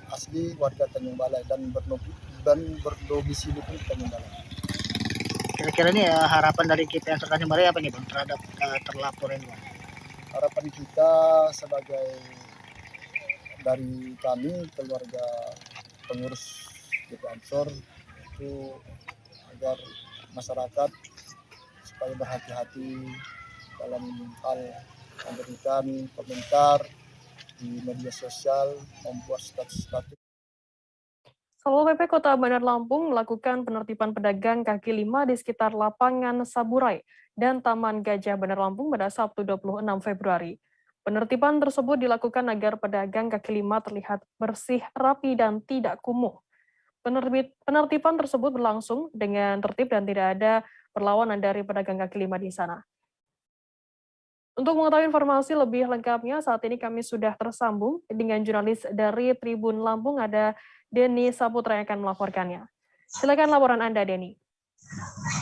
Speaker 22: asli warga Tanjung Balai dan berdomisili di Tanjung Balai.
Speaker 23: Kira-kira ini harapan dari GP Ansor Tanjung Balai apa nih Bang terhadap terlapor ini Bang?
Speaker 22: Harapan kita sebagai dari kami keluarga pengurus GP Ansor itu agar masyarakat supaya berhati-hati dalam hal memberikan komentar di media sosial, membuat status-status.
Speaker 1: Satpol PP Kota Bandar Lampung melakukan penertiban pedagang kaki lima di sekitar lapangan Saburai dan Taman Gajah Bandar Lampung pada Sabtu 26 Februari. Penertiban tersebut dilakukan agar pedagang kaki lima terlihat bersih, rapi, dan tidak kumuh. Penertiban tersebut berlangsung dengan tertib dan tidak ada perlawanan dari pedagang kaki lima di sana. Untuk mengetahui informasi lebih lengkapnya, saat ini kami sudah tersambung dengan jurnalis dari Tribun Lampung, ada Denny Saputra yang akan melaporkannya. Silakan laporan Anda, Denny.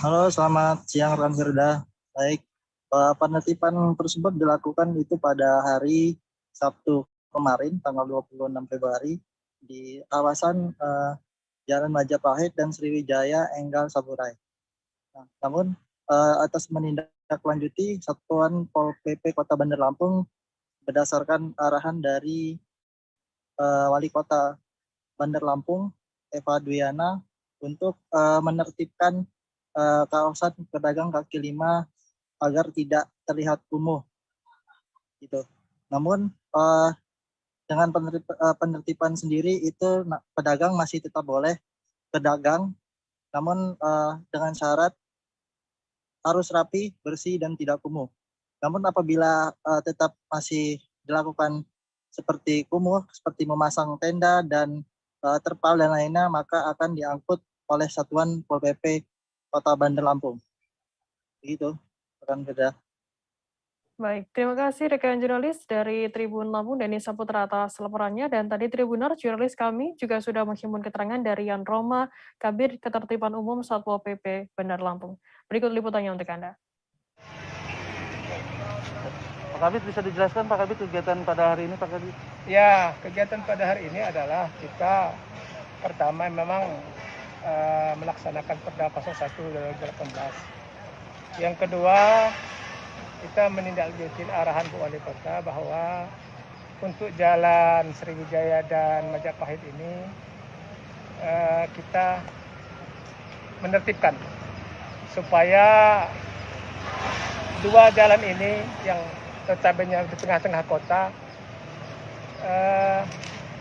Speaker 3: Halo, selamat siang rekan Firda. Baik, penertiban tersebut dilakukan itu pada hari Sabtu kemarin, tanggal 26 Februari, di kawasan Jalan Majapahit dan Sriwijaya, Enggal, Saburai. Nah, namun, atas menindaklanjuti Satuan Pol PP Kota Bandar Lampung berdasarkan arahan dari Wali Kota Bandar Lampung, Eva Dwiana, untuk menertibkan kawasan pedagang kaki lima agar tidak terlihat kumuh. Gitu. Namun dengan penertiban sendiri itu pedagang masih tetap boleh pedagang, namun dengan syarat harus rapi, bersih, dan tidak kumuh. Namun apabila tetap masih dilakukan seperti kumuh, seperti memasang tenda dan terpal dan lainnya, maka akan diangkut oleh Satuan Pol PP Kota Bandar Lampung. Begitu, rekan Firda.
Speaker 1: Baik, terima kasih rekan jurnalis dari Tribun Lampung, Denny Saputra atas laporannya. Dan tadi Tribuner, jurnalis kami juga sudah menghimpun keterangan dari Yan Roma, Kabid Ketertiban Umum Satpol PP Bandar Lampung. Berikut liputannya untuk Anda.
Speaker 4: Pak Kabid, bisa dijelaskan Pak Kabid kegiatan pada hari ini, Pak Kabid?
Speaker 5: Ya, kegiatan pada hari ini adalah kita pertama memang melaksanakan Perda 01 2018. Yang kedua, kita menindaklanjuti arahan Bu Wali Kota bahwa untuk jalan Sriwijaya dan Majapahit ini kita menertibkan supaya dua jalan ini yang notabene di tengah-tengah kota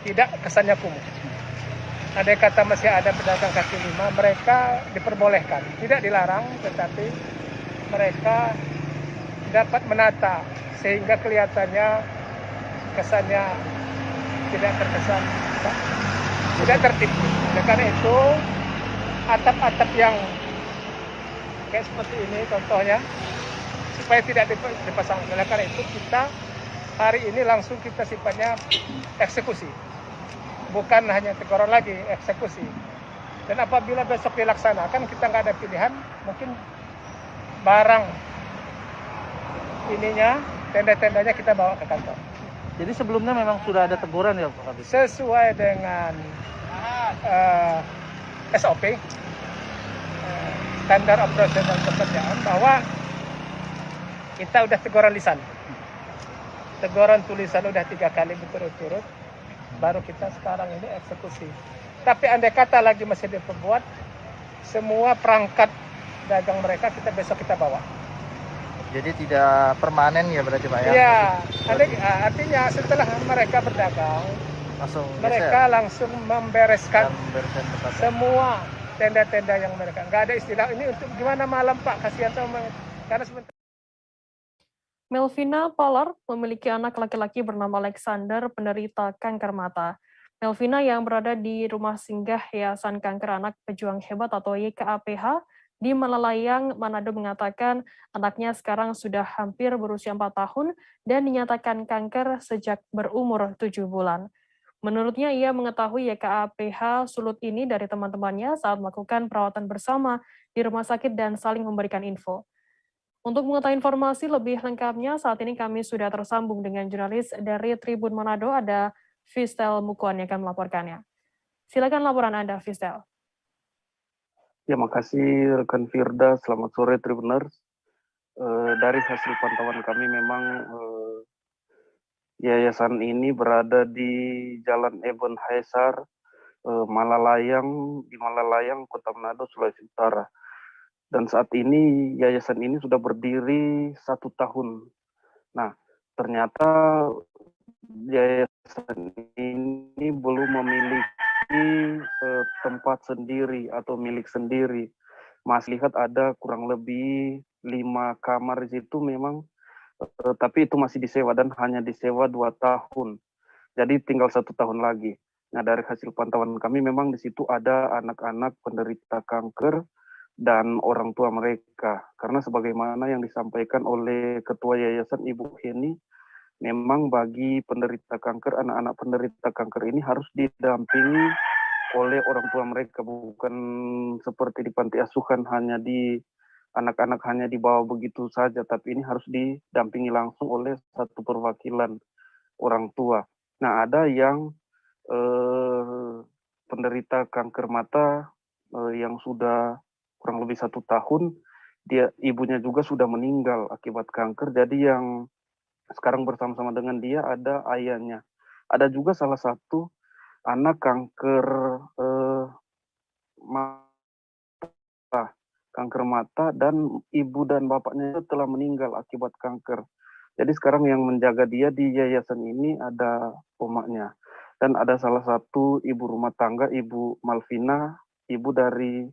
Speaker 5: tidak kesannya kumuh. Andai kata masih ada pedagang kaki lima, mereka diperbolehkan, tidak dilarang, tetapi mereka dapat menata sehingga kelihatannya kesannya tidak terkesan tidak tertib. Oleh karena itu atap-atap yang kayak seperti ini contohnya supaya tidak dipasang. Oleh karena itu kita hari ini langsung kita sifatnya eksekusi, bukan hanya teguran lagi, eksekusi. Dan apabila besok dilaksanakan kita nggak ada pilihan, mungkin barang ininya, tenda-tendanya kita bawa ke kantor.
Speaker 4: Jadi sebelumnya memang sudah ada teguran ya Pak Kabid?
Speaker 5: Sesuai dengan SOP, standar operasional pekerjaan, bahwa kita udah teguran lisan. Teguran tulisan udah 3 kali berturut-turut, baru kita sekarang ini eksekusi. Tapi andai kata lagi masih diperbuat, semua perangkat dagang mereka besok kita bawa.
Speaker 3: Jadi tidak permanen ya berarti Pak ya?
Speaker 5: Iya, artinya setelah mereka berdagang, mereka langsung membereskan semua tenda-tenda yang mereka. Nggak ada istilah ini untuk gimana malam Pak, kasihan sama karena sebentar.
Speaker 1: Melvina Palar memiliki anak laki-laki bernama Alexander penderita kanker mata. Melvina yang berada di rumah singgah Yayasan Kanker Anak Pejuang Hebat atau YKAPH di Malalayang, Manado mengatakan anaknya sekarang sudah hampir berusia 4 tahun dan dinyatakan kanker sejak berumur 7 bulan. Menurutnya ia mengetahui YKAPH Sulut ini dari teman-temannya saat melakukan perawatan bersama di rumah sakit dan saling memberikan info. Untuk mengetahui informasi lebih lengkapnya, saat ini kami sudah tersambung dengan jurnalis dari Tribun Manado, ada Fistel Mukuan yang akan melaporkannya. Silakan laporan Anda, Fistel.
Speaker 24: Ya, makasih rekan Firda. Selamat sore Tribuners. Dari hasil pantauan kami memang yayasan ini berada di Jalan Ebon Haesar, Malalayang, di Malalayang, Kota Manado, Sulawesi Utara. Dan saat ini yayasan ini sudah berdiri 1 tahun. Nah, ternyata yayasan ini belum memiliki tempat sendiri atau milik sendiri. Mas lihat ada kurang lebih 5 kamar di situ memang, tapi itu masih disewa dan hanya disewa 2 tahun. Jadi tinggal 1 tahun lagi. Nah, dari hasil pantauan kami memang di situ ada anak-anak penderita kanker dan orang tua mereka. Karena sebagaimana yang disampaikan oleh Ketua Yayasan Ibu Heni, memang bagi penderita kanker, anak-anak penderita kanker ini harus didampingi oleh orang tua mereka, bukan seperti di panti asuhan hanya di anak-anak hanya dibawa begitu saja, tapi ini harus didampingi langsung oleh satu perwakilan orang tua. Nah, ada yang penderita kanker mata yang sudah kurang lebih 1 tahun, ibunya juga sudah meninggal akibat kanker. Jadi yang sekarang bersama-sama dengan dia ada ayahnya. Ada juga salah satu anak kanker mata dan ibu dan bapaknya telah meninggal akibat kanker. Jadi sekarang yang menjaga dia di yayasan ini ada omaknya. Dan ada salah satu ibu rumah tangga, Ibu Malvina, ibu dari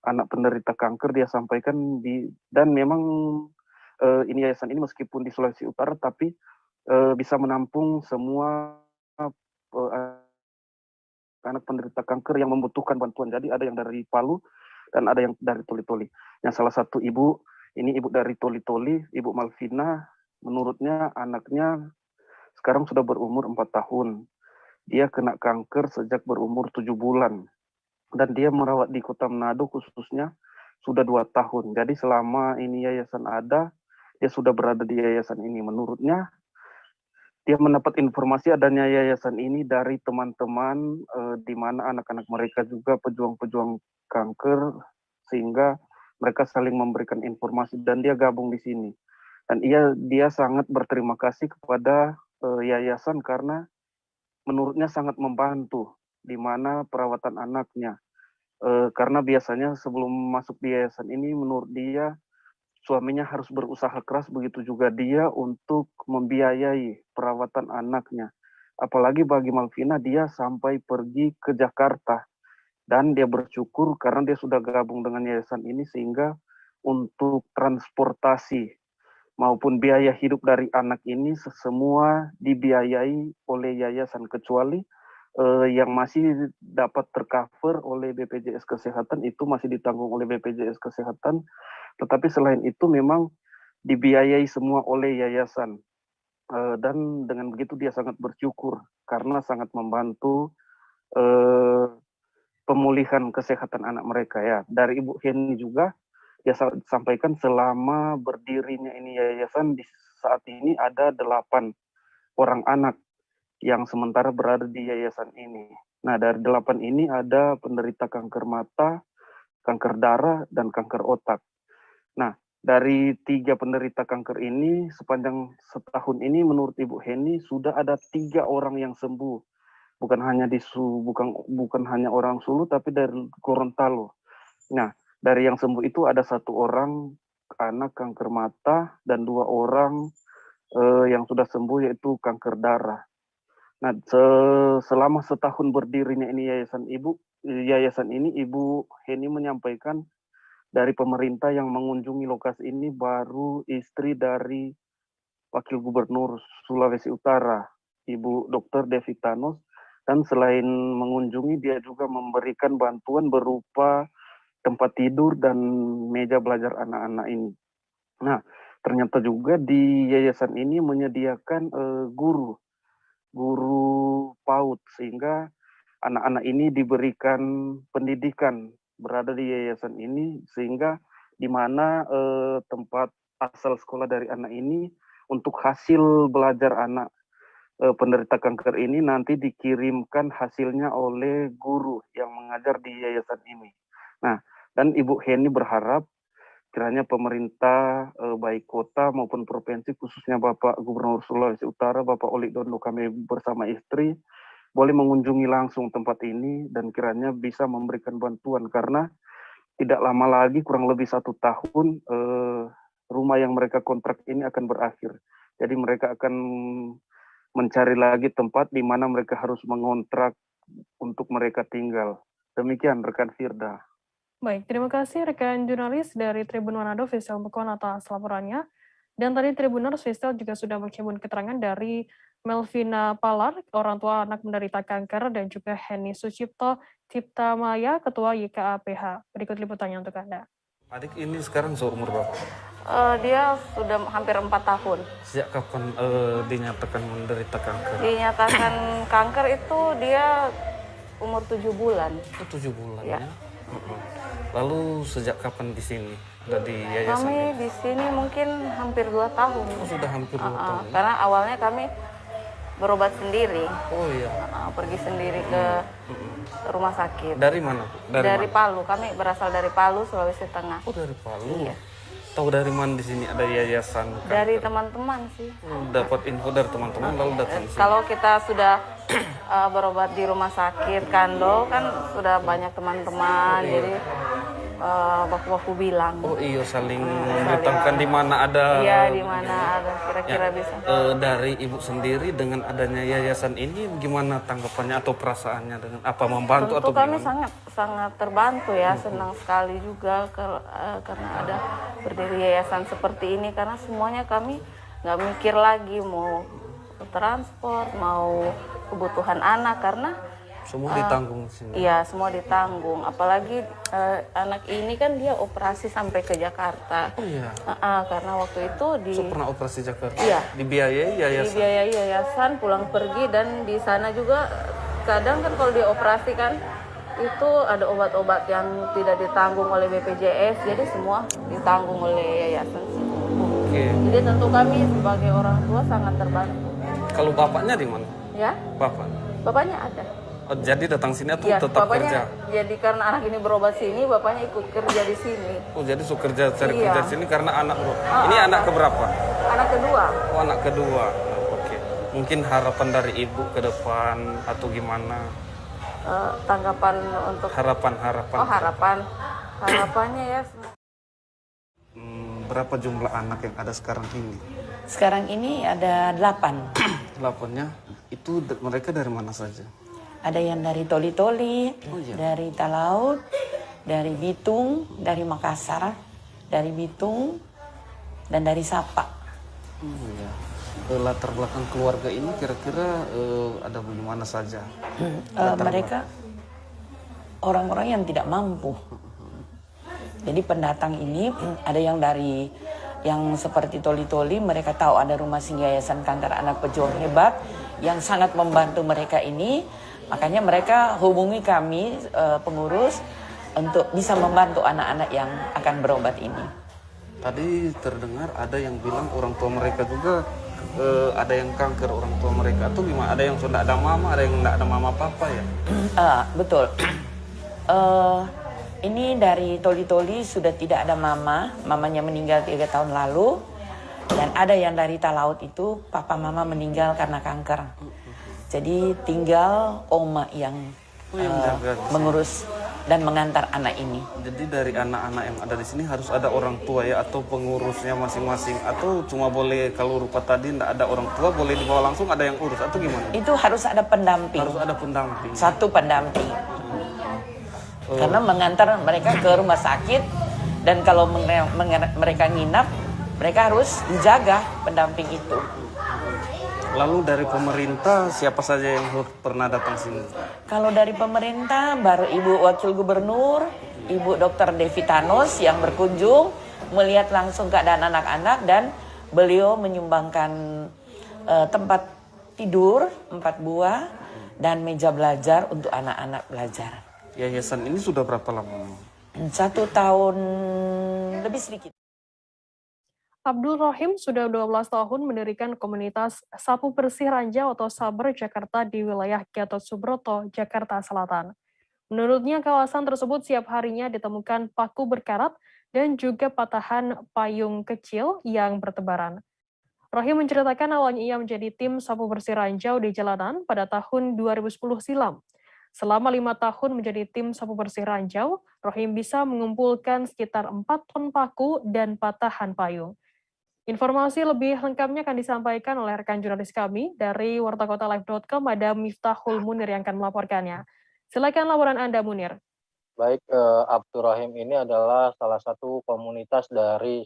Speaker 24: anak penderita kanker, dia sampaikan dan memang ini yayasan ini meskipun di Sulawesi Utara tapi bisa menampung semua anak penderita kanker yang membutuhkan bantuan. Jadi ada yang dari Palu dan ada yang dari Toli-Toli. Yang salah satu ibu, ini ibu dari Toli-Toli, Ibu Malvina, menurutnya anaknya sekarang sudah berumur 4 tahun. Dia kena kanker sejak berumur 7 bulan. Dan dia merawat di Kota Manado khususnya sudah 2 tahun. Jadi selama ini yayasan ada, dia sudah berada di yayasan ini. Menurutnya, dia mendapat informasi adanya yayasan ini dari teman-teman di mana anak-anak mereka juga pejuang-pejuang kanker, sehingga mereka saling memberikan informasi dan dia gabung di sini. Dan dia sangat berterima kasih kepada yayasan karena menurutnya sangat membantu di mana perawatan anaknya. Karena biasanya sebelum masuk di yayasan ini menurut dia suaminya harus berusaha keras, begitu juga dia untuk membiayai perawatan anaknya. Apalagi bagi Malvina, dia sampai pergi ke Jakarta. Dan dia bersyukur karena dia sudah gabung dengan yayasan ini sehingga untuk transportasi maupun biaya hidup dari anak ini semua dibiayai oleh yayasan, kecuali yang masih dapat tercover oleh BPJS Kesehatan itu masih ditanggung oleh BPJS Kesehatan. Tetapi selain itu memang dibiayai semua oleh yayasan. Dan dengan begitu dia sangat bersyukur karena sangat membantu pemulihan kesehatan anak mereka ya. Dari Ibu Heni juga dia sampaikan selama berdirinya ini yayasan di saat ini ada 8 orang anak yang sementara berada di yayasan ini. Nah, dari 8 ini ada penderita kanker mata, kanker darah, dan kanker otak. Nah, dari 3 penderita kanker ini sepanjang setahun ini menurut Ibu Heni sudah ada 3 orang yang sembuh. Bukan hanya bukan hanya orang Sulu tapi dari Gorontalo. Nah, dari yang sembuh itu ada 1 orang anak kanker mata dan 2 orang yang sudah sembuh yaitu kanker darah. Nah, selama setahun berdirinya ini yayasan ini Ibu Heni menyampaikan dari pemerintah yang mengunjungi lokasi ini baru istri dari Wakil Gubernur Sulawesi Utara, Ibu Dr. Devi Thanos, dan selain mengunjungi dia juga memberikan bantuan berupa tempat tidur dan meja belajar anak-anak ini. Nah, ternyata juga di yayasan ini menyediakan guru PAUD sehingga anak-anak ini diberikan pendidikan berada di yayasan ini, sehingga di mana tempat asal sekolah dari anak ini untuk hasil belajar anak penderita kanker ini nanti dikirimkan hasilnya oleh guru yang mengajar di yayasan ini. Nah, dan Ibu Heni berharap kiranya pemerintah baik kota maupun provinsi, khususnya Bapak Gubernur Sulawesi Utara, Bapak Oli Dondo, kami bersama istri boleh mengunjungi langsung tempat ini dan kiranya bisa memberikan bantuan karena tidak lama lagi kurang lebih 1 tahun rumah yang mereka kontrak ini akan berakhir. Jadi mereka akan mencari lagi tempat di mana mereka harus mengontrak untuk mereka tinggal. Demikian rekan Firda.
Speaker 1: Baik, terima kasih rekan jurnalis dari Tribun Manado, Faisal Mukwan atas laporannya. Dan tadi Tribuners Faisal juga sudah menghimpun keterangan dari Melvina Palar, orang tua anak menderita kanker, dan juga Heni Sucipto Cipta Maya, Ketua YKAPH. Berikut liputannya untuk Anda.
Speaker 4: Adik ini sekarang seumur berapa?
Speaker 2: Dia sudah hampir 4 tahun.
Speaker 4: Sejak kapan dinyatakan menderita kanker?
Speaker 2: Dinyatakan kanker itu dia umur 7 bulan.
Speaker 4: Oh, 7 bulan
Speaker 2: ya.
Speaker 4: Lalu sejak kapan di sini? Ada di yayasan?
Speaker 2: Kami di sini mungkin hampir 2 tahun.
Speaker 4: Oh, sudah hampir 2 tahun.
Speaker 2: Karena awalnya kami berobat sendiri.
Speaker 4: Oh iya.
Speaker 2: Pergi sendiri ke rumah sakit.
Speaker 4: Dari mana?
Speaker 2: Dari Palu. Kami berasal dari Palu, Sulawesi Tengah.
Speaker 4: Oh, dari Palu.
Speaker 2: Iya.
Speaker 4: Tahu dari mana di sini ada yayasan?
Speaker 2: Dari teman-teman sih.
Speaker 4: Dapat info dari teman-teman lalu datang sini.
Speaker 2: Kalau kita sudah berobat di rumah sakit Kando kan sudah banyak teman-teman, jadi baku-baku bilang.
Speaker 4: Oh iya, saling memberitahukan di mana ada.
Speaker 2: Iya, di mana ada kira-kira
Speaker 4: ya,
Speaker 2: bisa.
Speaker 4: Dari ibu sendiri dengan adanya yayasan ini gimana tanggapannya atau perasaannya, dengan apa membantu?
Speaker 2: Tentu
Speaker 4: atau
Speaker 2: kami
Speaker 4: gimana?
Speaker 2: sangat terbantu ya, senang sekali juga karena ada berdiri yayasan seperti ini, karena semuanya kami nggak mikir lagi mau transport, mau kebutuhan anak, karena
Speaker 4: semua ditanggung sini.
Speaker 2: Iya, semua ditanggung. Apalagi anak ini kan dia operasi sampai ke Jakarta.
Speaker 4: Oh iya.
Speaker 2: Karena waktu itu
Speaker 4: pernah operasi Jakarta.
Speaker 2: Iya.
Speaker 4: Dibiayai yayasan.
Speaker 2: Dibiayai yayasan, pulang pergi, dan di sana juga kadang kan kalau dioperasi kan itu ada obat-obat yang tidak ditanggung oleh BPJS, jadi semua ditanggung oleh yayasan.
Speaker 4: Oke.
Speaker 2: Jadi tentu kami sebagai orang tua sangat terbantu.
Speaker 4: Kalau bapaknya di mana?
Speaker 2: Ya? Bapaknya ada.
Speaker 4: Oh, jadi datang sini atau
Speaker 2: ya,
Speaker 4: tetap
Speaker 2: bapaknya,
Speaker 4: kerja?
Speaker 2: Jadi karena anak ini berobat sini, bapaknya ikut kerja di sini.
Speaker 4: Oh, jadi suka kerja cari
Speaker 2: Iya.
Speaker 4: kerja di sini karena anak ini anak keberapa?
Speaker 2: Anak kedua.
Speaker 4: Oh, anak kedua. Oke. Mungkin harapan dari ibu ke depan atau gimana?
Speaker 2: Tanggapan untuk
Speaker 4: harapan.
Speaker 2: Oh, harapannya ya.
Speaker 4: Berapa jumlah anak yang ada sekarang ini?
Speaker 6: Sekarang ini ada 8.
Speaker 4: 8-nya itu mereka dari mana saja?
Speaker 6: Ada yang dari Toli-Toli, dari Talaut, dari Bitung, dari Makassar, dari Bitung, dan dari Sapa.
Speaker 4: Ya. Latar belakang keluarga ini kira-kira ada bagaimana saja?
Speaker 6: Mereka orang-orang yang tidak mampu. Jadi pendatang ini ada yang dari yang seperti Toli-Toli, mereka tahu ada rumah singgah yayasan kanker anak pejuang hebat yang sangat membantu mereka ini. Makanya mereka hubungi kami pengurus untuk bisa membantu anak-anak yang akan berobat ini.
Speaker 4: Tadi terdengar ada yang bilang orang tua mereka juga ada yang kanker orang tua mereka, atau gimana? Ada yang sudah ada mama, ada yang tidak ada mama papa ya?
Speaker 6: Betul. Ini dari Toli-Toli sudah tidak ada mamanya meninggal 3 tahun lalu. Dan ada yang dari Talaut itu papa mama meninggal karena kanker. Jadi tinggal oma yang mengurus dan mengantar anak ini.
Speaker 4: Jadi dari anak-anak yang ada di sini harus ada orang tua ya, atau pengurusnya masing-masing, atau cuma boleh kalau rupa tadi tidak ada orang tua boleh dibawa langsung ada yang urus atau gimana?
Speaker 6: Itu harus ada pendamping.
Speaker 4: Harus ada pendamping.
Speaker 6: Satu pendamping. Karena mengantar mereka ke rumah sakit, dan kalau mereka nginap, mereka harus menjaga pendamping itu.
Speaker 4: Lalu dari pemerintah siapa saja yang pernah datang sini?
Speaker 6: Kalau dari pemerintah baru Ibu Wakil Gubernur, Ibu Dr. Devi Thanos yang berkunjung melihat langsung keadaan anak-anak, dan beliau menyumbangkan tempat tidur 4 buah dan meja belajar untuk anak-anak belajar.
Speaker 4: Yayasan ini sudah berapa lama?
Speaker 6: 1 tahun lebih sedikit.
Speaker 1: Abdul Rohim sudah 12 tahun mendirikan komunitas Sapu Bersih Ranjau atau Saber Jakarta di wilayah Gatot Subroto, Jakarta Selatan. Menurutnya kawasan tersebut setiap harinya ditemukan paku berkarat dan juga patahan payung kecil yang bertebaran. Rohim menceritakan awalnya ia menjadi tim Sapu Bersih Ranjau di jalanan pada tahun 2010 silam. Selama 5 tahun menjadi tim Sapu Bersih Ranjau, Rohim bisa mengumpulkan sekitar 4 ton paku dan patahan payung. Informasi lebih lengkapnya akan disampaikan oleh rekan jurnalis kami dari wartakotalive.com, ada Miftahul Munir yang akan melaporkannya. Silakan laporan Anda, Munir.
Speaker 8: Baik, Abdurrahim ini adalah salah satu komunitas dari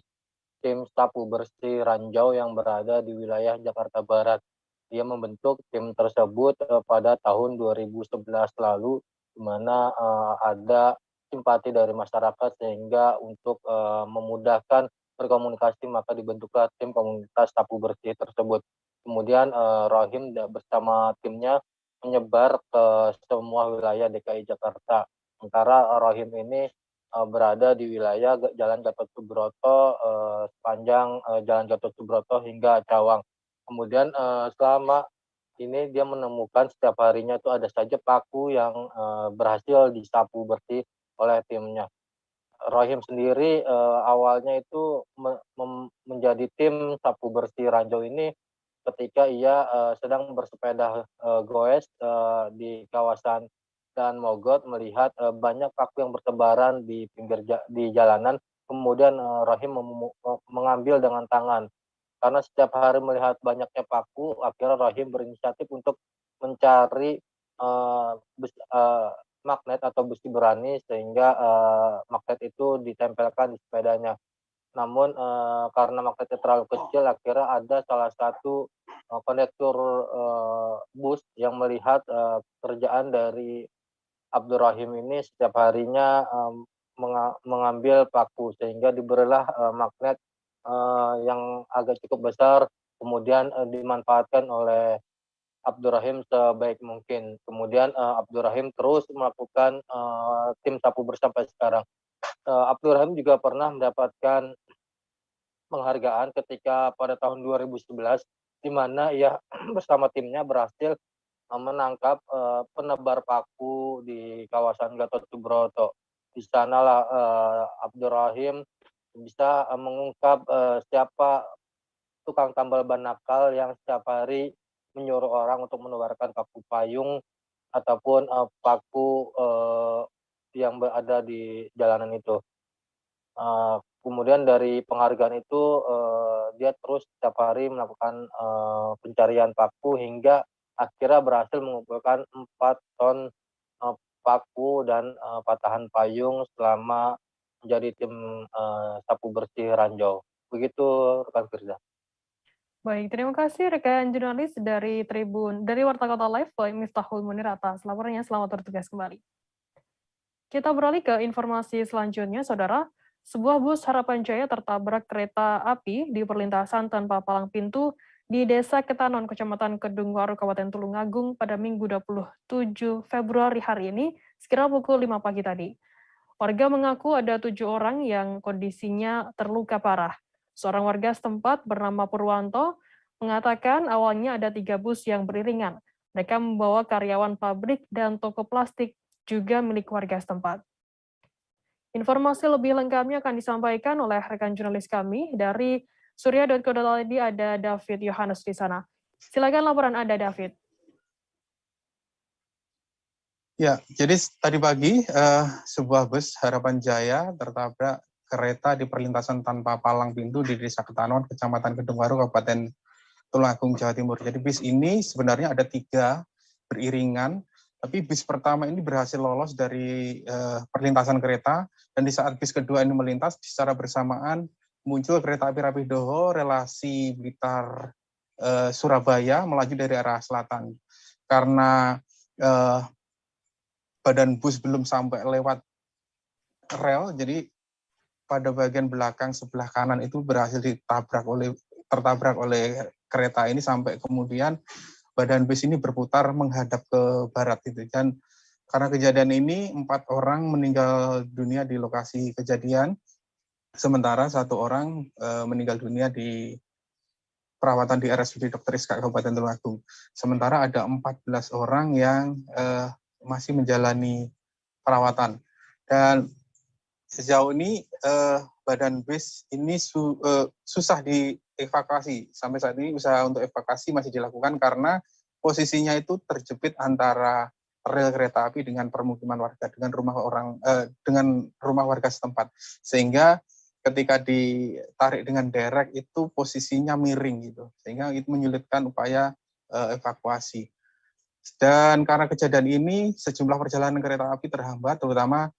Speaker 8: tim sapu bersih Ranjau yang berada di wilayah Jakarta Barat. Dia membentuk tim tersebut pada tahun 2011 lalu, di mana ada simpati dari masyarakat sehingga untuk memudahkan berkomunikasi maka dibentuklah tim komunitas sapu bersih tersebut. Kemudian Rahim bersama timnya menyebar ke semua wilayah DKI Jakarta. Sementara Rahim ini berada di wilayah Jalan Gatot Subroto, sepanjang Jalan Gatot Subroto hingga Cawang. Kemudian selama ini dia menemukan setiap harinya itu ada saja paku yang berhasil disapu bersih oleh timnya. Rahim sendiri awalnya itu menjadi tim sapu bersih Ranjau ini ketika ia sedang bersepeda goes di kawasan Dan Mogot, melihat banyak paku yang bertebaran di pinggir di jalanan. Kemudian Rahim mengambil dengan tangan. Karena setiap hari melihat banyaknya paku, akhirnya Rahim berinisiatif untuk mencari magnet atau besi berani sehingga magnet itu ditempelkan di sepedanya. Namun karena magnetnya terlalu kecil, akhirnya ada salah satu kondektur bus yang melihat kerjaan dari Abdurrahim ini setiap harinya mengambil paku, sehingga diberilah magnet yang agak cukup besar, kemudian dimanfaatkan oleh Abdurrahim sebaik mungkin. Kemudian Abdurrahim terus melakukan tim sapu bersih sampai sekarang. Abdurrahim juga pernah mendapatkan penghargaan ketika pada tahun 2011, di mana ia bersama timnya berhasil menangkap penebar paku di kawasan Gatot Subroto. Di sanalah Abdurrahim bisa mengungkap siapa tukang tambal ban nakal yang setiap hari menyuruh orang untuk menebarkan paku payung ataupun paku yang berada di jalanan itu. Kemudian dari penghargaan itu dia terus setiap hari melakukan pencarian paku hingga akhirnya berhasil mengumpulkan 4 ton paku dan patahan payung selama menjadi tim sapu bersih Ranjau. Begitu rekan Firza.
Speaker 1: Baik, terima kasih rekan jurnalis dari Warta Kota Live, Miftahul Munir atas laporannya. Selamat bertugas kembali. Kita beralih ke informasi selanjutnya, Saudara. Sebuah bus Harapan Jaya tertabrak kereta api di perlintasan tanpa palang pintu di Desa Ketanon, Kecamatan Kedungwaru, Kabupaten Tulungagung pada Minggu 27 Februari hari ini, sekira pukul 5 pagi tadi. Warga mengaku ada 7 orang yang kondisinya terluka parah. Seorang warga setempat bernama Purwanto mengatakan awalnya ada 3 bus yang beriringan. Mereka membawa karyawan pabrik dan toko plastik juga milik warga setempat. Informasi lebih lengkapnya akan disampaikan oleh rekan jurnalis kami dari surya.co.id, ada David Yohanes di sana. Silakan laporan Anda, David.
Speaker 9: Ya, jadi tadi pagi sebuah bus Harapan Jaya tertabrak kereta di perlintasan tanpa palang pintu di Desa Ketanon, Kecamatan Kedungwaru, Kabupaten Tulungagung, Jawa Timur. Jadi bis ini sebenarnya ada 3 beriringan, tapi bis pertama ini berhasil lolos dari perlintasan kereta, dan di saat bis kedua ini melintas, secara bersamaan muncul kereta api Rapidoho relasi Blitar Surabaya melaju dari arah selatan. Karena badan bus belum sampai lewat rel, jadi pada bagian belakang sebelah kanan itu berhasil tertabrak oleh kereta ini sampai kemudian badan bus ini berputar menghadap ke barat itu. Dan karena kejadian ini 4 orang meninggal dunia di lokasi kejadian, sementara 1 orang meninggal dunia di perawatan di RSUD Dr. Iskak Kabupaten Tulungagung. Sementara ada 14 orang yang masih menjalani perawatan. Dan sejauh ini badan bus ini susah dievakuasi. Sampai saat ini usaha untuk evakuasi masih dilakukan karena posisinya itu terjepit antara rel kereta api dengan permukiman warga, dengan rumah warga setempat. Sehingga ketika ditarik dengan derek itu posisinya miring gitu, sehingga itu menyulitkan upaya evakuasi. Dan karena kejadian ini sejumlah perjalanan kereta api terhambat, terutama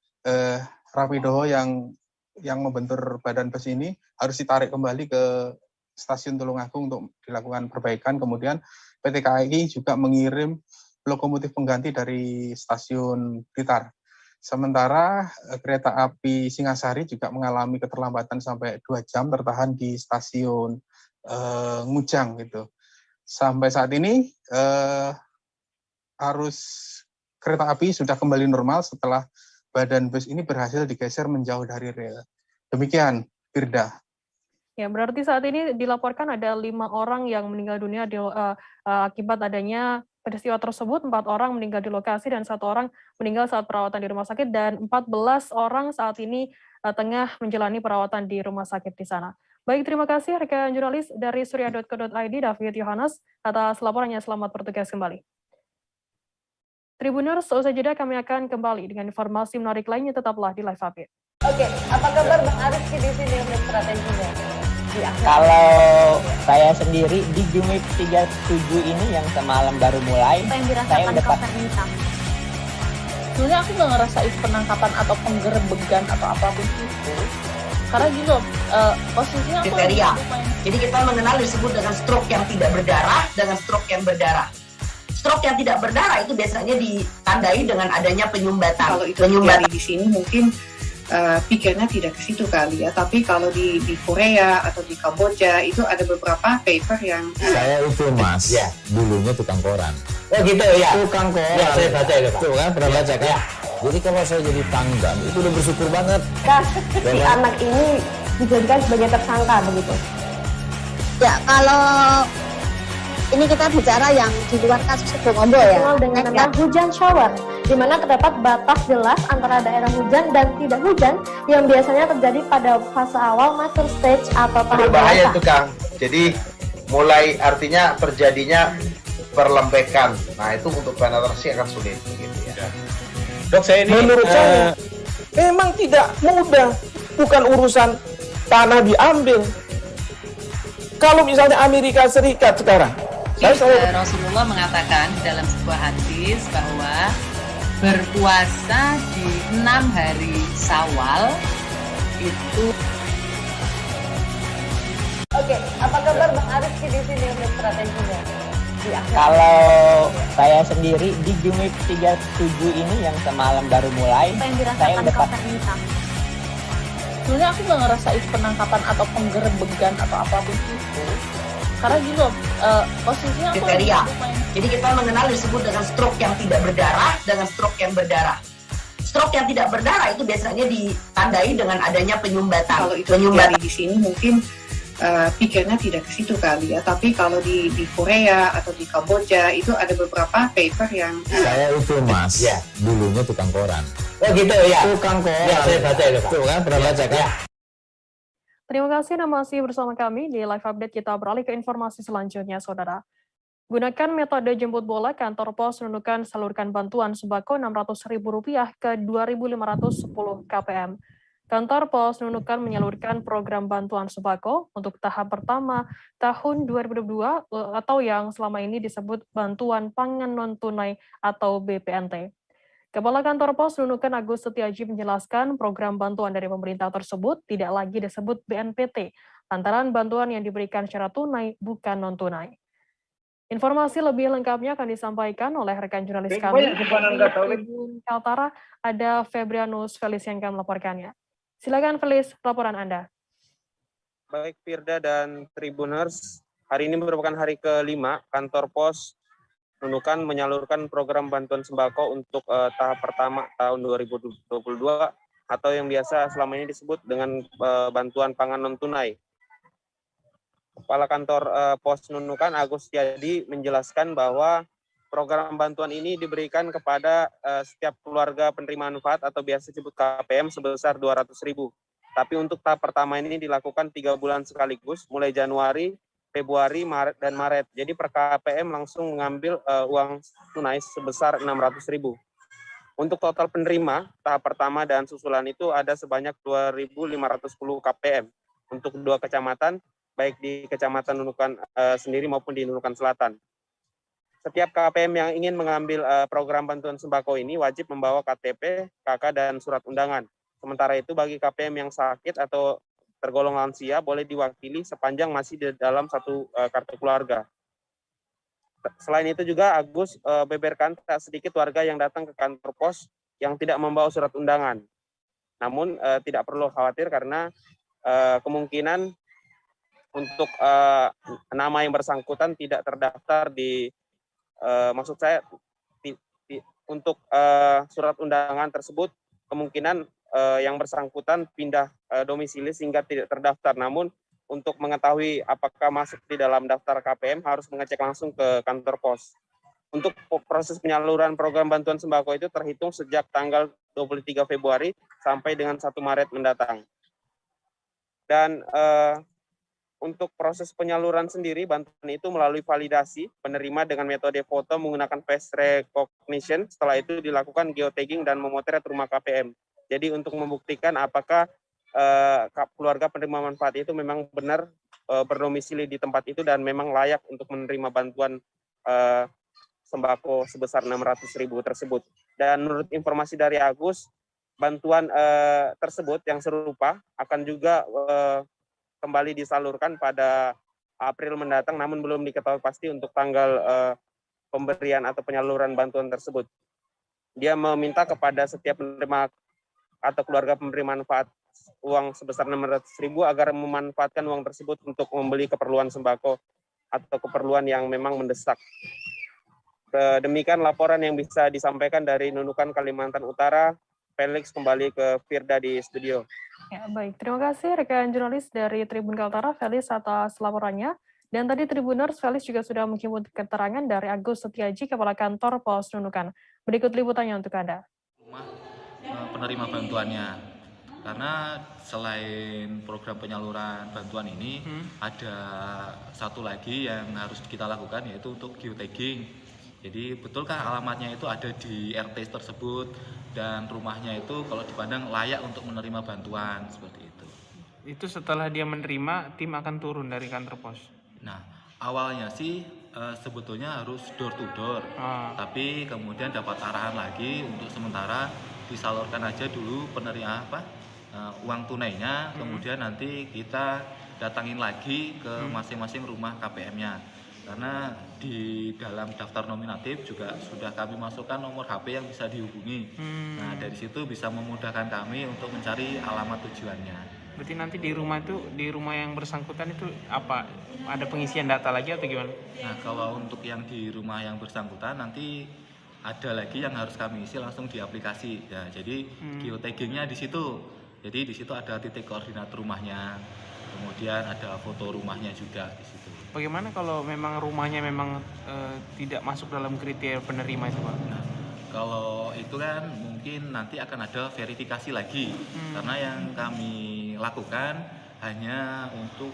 Speaker 9: Rapido yang membentur badan bus ini harus ditarik kembali ke stasiun Tulungagung untuk dilakukan perbaikan. Kemudian PT KAI juga mengirim lokomotif pengganti dari stasiun Blitar. Sementara kereta api Singasari juga mengalami keterlambatan sampai 2 jam tertahan di stasiun Ngujang gitu. Sampai saat ini arus kereta api sudah kembali normal setelah badan bus ini berhasil digeser menjauh dari rel. Demikian, Firda.
Speaker 1: Ya, berarti saat ini dilaporkan ada 5 orang yang meninggal dunia akibat adanya peristiwa tersebut. 4 orang meninggal di lokasi dan 1 orang meninggal saat perawatan di rumah sakit, dan 14 orang saat ini tengah menjalani perawatan di rumah sakit di sana. Baik, terima kasih rekan jurnalis dari surya.co.id David Yohanes atas laporannya. Selamat bertugas kembali. Tribuners, seusai jeda kami akan kembali dengan informasi menarik lainnya. Tetaplah di Live Update.
Speaker 2: Oke, apa kabar Bang Arifki di sini untuk strateginya?
Speaker 12: Kalau saya sendiri di Jumip 37 ini yang semalam baru mulai, saya udah
Speaker 10: sebenarnya aku nggak ngerasain penangkapan atau penggerebegan atau apapun itu, karena gitu posisinya aku
Speaker 13: kriteria. Jadi kita mengenal disebut dengan stroke yang tidak berdarah dengan stroke yang berdarah. Stroke yang tidak berdarah itu biasanya ditandai dengan adanya penyumbatan.
Speaker 19: Kalau itu terjadi di sini mungkin pikirnya tidak ke situ kali ya, tapi kalau di Korea atau di Kamboja itu ada beberapa paper yang
Speaker 16: saya itu mas, ya, dulunya tukang koran.
Speaker 12: Oh gitu ya?
Speaker 16: Tukang koran.
Speaker 12: Ya, saya baca itu Pak.
Speaker 16: Tuh kan, pernah baca kan? Ya. Jadi kalau saya jadi tanggam itu udah bersyukur banget.
Speaker 11: Si anak ini dijadikan sebagai tersangka begitu.
Speaker 17: Ya, kalau ini kita bicara yang di luar kasus Sebongombo ya.
Speaker 11: Dikenal dengan nama hujan shower, di mana terdapat batas jelas antara daerah hujan dan tidak hujan yang biasanya terjadi pada fase awal mature stage atau tahap
Speaker 18: berbahaya itu Kang. Jadi mulai artinya terjadinya perlembekan. Nah itu untuk penetrasi akan sulit gitu ya.
Speaker 20: Dok, saya ini menurut saya memang tidak mudah, bukan urusan tanah diambil. Kalau misalnya Amerika Serikat sekarang,
Speaker 19: Rasulullah mengatakan dalam sebuah hadis bahwa berpuasa di 6 hari Syawal itu.
Speaker 2: Oke, apa kabar Bang Arifki di sini untuk strateginya?
Speaker 12: Kalau saya sendiri di Jumip 37 ini yang semalam baru mulai, saya udah
Speaker 10: sebenarnya aku nggak ngerasain penangkapan atau penggerebegan atau apapun itu, karena gitu posisinya
Speaker 13: kriteria. Jadi kita mengenal disebut dengan stroke yang tidak berdarah dengan stroke yang berdarah. Stroke yang tidak berdarah itu biasanya ditandai dengan adanya penyumbatan.
Speaker 19: Kalau itu terjadi di sini mungkin pikirnya tidak ke situ kali ya, tapi kalau di Korea atau di Kamboja itu ada beberapa paper yang
Speaker 16: saya itu mas, ya, dulunya tukang koran.
Speaker 12: Oh gitu ya?
Speaker 16: Tukang koran.
Speaker 12: Ya, saya baca itu Pak.
Speaker 16: Tuh kan, pernah baca kan?
Speaker 1: Terima kasih Anda masih bersama kami di Live Update. Kita beralih ke informasi selanjutnya, Saudara. Gunakan metode jemput bola, kantor pos Nunukan salurkan bantuan sembako Rp600.000 ke 2.510 KPM. Kantor pos Nunukan menyalurkan program bantuan sembako untuk tahap pertama tahun 2022 atau yang selama ini disebut Bantuan Pangan Non-Tunai atau BPNT. Kepala Kantor Pos Nunukan Agus Setiaji menjelaskan program bantuan dari pemerintah tersebut tidak lagi disebut BNPT, lantaran bantuan yang diberikan secara tunai bukan non-tunai. Informasi lebih lengkapnya akan disampaikan oleh rekan jurnalis kami di Tribun Kaltara, ada Febrianus Felis yang akan melaporkannya. Silakan Felis, laporan Anda.
Speaker 14: Baik Firda dan Tribuners, hari ini merupakan hari ke-5 Kantor Pos Nunukan menyalurkan program bantuan sembako untuk tahap pertama tahun 2022 atau yang biasa selama ini disebut dengan bantuan pangan non-tunai. Kepala Kantor Pos Nunukan Agus Setiaji menjelaskan bahwa program bantuan ini diberikan kepada setiap keluarga penerima manfaat atau biasa disebut KPM sebesar Rp200.000. Tapi untuk tahap pertama ini dilakukan 3 bulan sekaligus, mulai Januari, Februari, Maret, dan Maret. Jadi per KPM langsung mengambil uang tunai sebesar Rp600.000. Untuk total penerima tahap pertama dan susulan itu ada sebanyak 2.510 KPM untuk 2 kecamatan, baik di Kecamatan Nunukan sendiri maupun di Nunukan Selatan. Setiap KPM yang ingin mengambil program bantuan sembako ini wajib membawa KTP, KK, dan surat undangan. Sementara itu bagi KPM yang sakit atau tergolong lansia boleh diwakili sepanjang masih di dalam satu kartu keluarga. Selain itu juga Agus beberkan tak sedikit warga yang datang ke kantor pos yang tidak membawa surat undangan. Namun tidak perlu khawatir karena kemungkinan untuk nama yang bersangkutan tidak terdaftar di maksud saya untuk surat undangan tersebut kemungkinan yang bersangkutan pindah domisili sehingga tidak terdaftar. Namun untuk mengetahui apakah masuk di dalam daftar KPM harus mengecek langsung ke kantor pos. Untuk proses penyaluran program bantuan sembako itu terhitung sejak tanggal 23 Februari sampai dengan 1 Maret mendatang. Dan untuk proses penyaluran sendiri, bantuan itu melalui validasi penerima dengan metode foto menggunakan face recognition. Setelah itu dilakukan geotagging dan memotret rumah KPM. Jadi untuk membuktikan apakah keluarga penerima manfaat itu memang benar berdomisili di tempat itu dan memang layak untuk menerima bantuan sembako sebesar 600.000 tersebut. Dan menurut informasi dari Agus, bantuan tersebut yang serupa akan juga kembali disalurkan pada April mendatang, namun belum diketahui pasti untuk tanggal pemberian atau penyaluran bantuan tersebut. Dia meminta kepada setiap penerima atau keluarga penerima manfaat uang sebesar 600.000 agar memanfaatkan uang tersebut untuk membeli keperluan sembako atau keperluan yang memang mendesak. Demikian laporan yang bisa disampaikan dari Nunukan, Kalimantan Utara. Felix kembali ke Firda di studio.
Speaker 1: Ya, baik. Terima kasih rekan jurnalis dari Tribun Kaltara, Felix, atas laporannya. Dan tadi Tribuners, Felix juga sudah menghimpun keterangan dari Agus Setiaji, Kepala Kantor Pos Nunukan. Berikut liputannya untuk Anda.
Speaker 7: Penerima bantuannya. Karena selain program penyaluran bantuan ini, ada satu lagi yang harus kita lakukan, yaitu untuk geotagging. Jadi betulkah alamatnya itu ada di RT tersebut dan rumahnya itu kalau dipandang layak untuk menerima bantuan, seperti itu.
Speaker 15: Itu setelah dia menerima, tim akan turun dari kantor pos?
Speaker 7: Nah, awalnya sih sebetulnya harus door to door, tapi kemudian dapat arahan lagi untuk sementara disalurkan aja dulu penerima uang tunainya, kemudian nanti kita datangin lagi ke masing-masing rumah KPM-nya. Karena di dalam daftar nominatif juga sudah kami masukkan nomor HP yang bisa dihubungi. Nah, dari situ bisa memudahkan kami untuk mencari alamat tujuannya.
Speaker 15: Berarti nanti di rumah itu, di rumah yang bersangkutan itu apa? Ada pengisian data lagi atau gimana?
Speaker 7: Nah, kalau untuk yang di rumah yang bersangkutan nanti ada lagi yang harus kami isi langsung di aplikasi. Ya, jadi geotaggingnya di situ. Jadi di situ ada titik koordinat rumahnya, kemudian ada foto rumahnya juga di situ.
Speaker 15: Bagaimana kalau memang rumahnya memang tidak masuk dalam kriteria penerima itu, Pak?
Speaker 7: Nah, kalau itu kan mungkin nanti akan ada verifikasi lagi, karena yang kami lakukan hanya untuk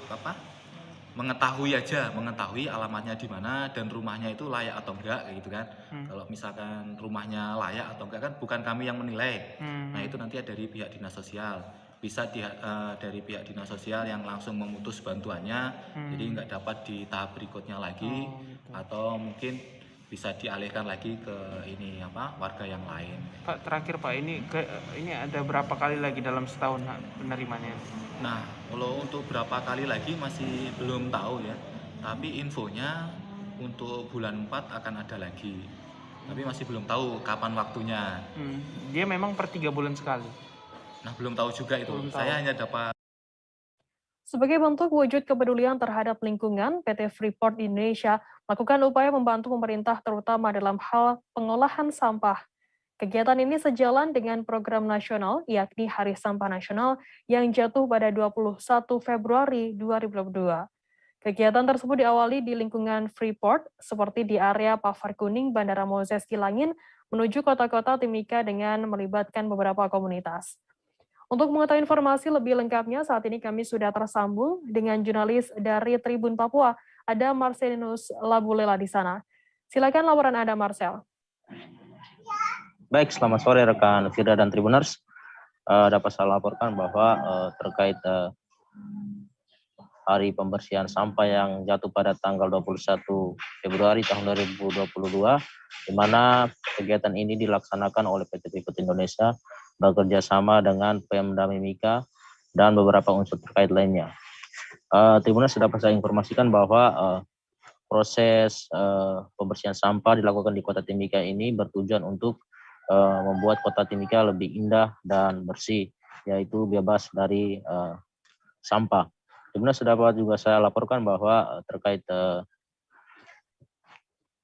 Speaker 7: mengetahui alamatnya di mana dan rumahnya itu layak atau enggak, kayak gitu kan. Kalau misalkan rumahnya layak atau enggak kan bukan kami yang menilai. Nah, itu nanti dari pihak dinas sosial. Bisa dari pihak dinas sosial yang langsung memutus bantuannya, jadi nggak dapat di tahap berikutnya lagi, atau mungkin bisa dialihkan lagi ke warga yang lain.
Speaker 15: Pak, terakhir Pak, ini ada berapa kali lagi dalam setahun penerimanya?
Speaker 7: Nah, kalau untuk berapa kali lagi masih belum tahu ya, tapi infonya untuk bulan 4 akan ada lagi, tapi masih belum tahu kapan waktunya.
Speaker 15: Dia memang per 3 bulan sekali?
Speaker 7: Nah, belum tahu juga itu. Saya hanya dapat.
Speaker 1: Sebagai bentuk wujud kepedulian terhadap lingkungan, PT Freeport Indonesia melakukan upaya membantu pemerintah terutama dalam hal pengolahan sampah. Kegiatan ini sejalan dengan program nasional, yakni Hari Sampah Nasional yang jatuh pada 21 Februari 2022. Kegiatan tersebut diawali di lingkungan Freeport, seperti di area Pavar Kuning, Bandara Moses Kilangin, menuju kota-kota Timika dengan melibatkan beberapa komunitas. Untuk mengetahui informasi lebih lengkapnya, saat ini kami sudah tersambung dengan jurnalis dari Tribun Papua, ada Marcelinus Labulela di sana. Silakan laporan Anda, Marcel.
Speaker 3: Baik, selamat sore rekan Firda dan Tribuners. Dapat saya laporkan bahwa terkait hari pembersihan sampah yang jatuh pada tanggal 21 Februari tahun 2022, di mana kegiatan ini dilaksanakan oleh PT Freeport Indonesia bekerja sama dengan Pemda Mimika dan beberapa unsur terkait lainnya. Tribuners dapat saya informasikan bahwa proses pembersihan sampah dilakukan di Kota Timika ini bertujuan untuk membuat Kota Timika lebih indah dan bersih, yaitu bebas dari sampah. Tribuners dapat juga saya laporkan bahwa terkait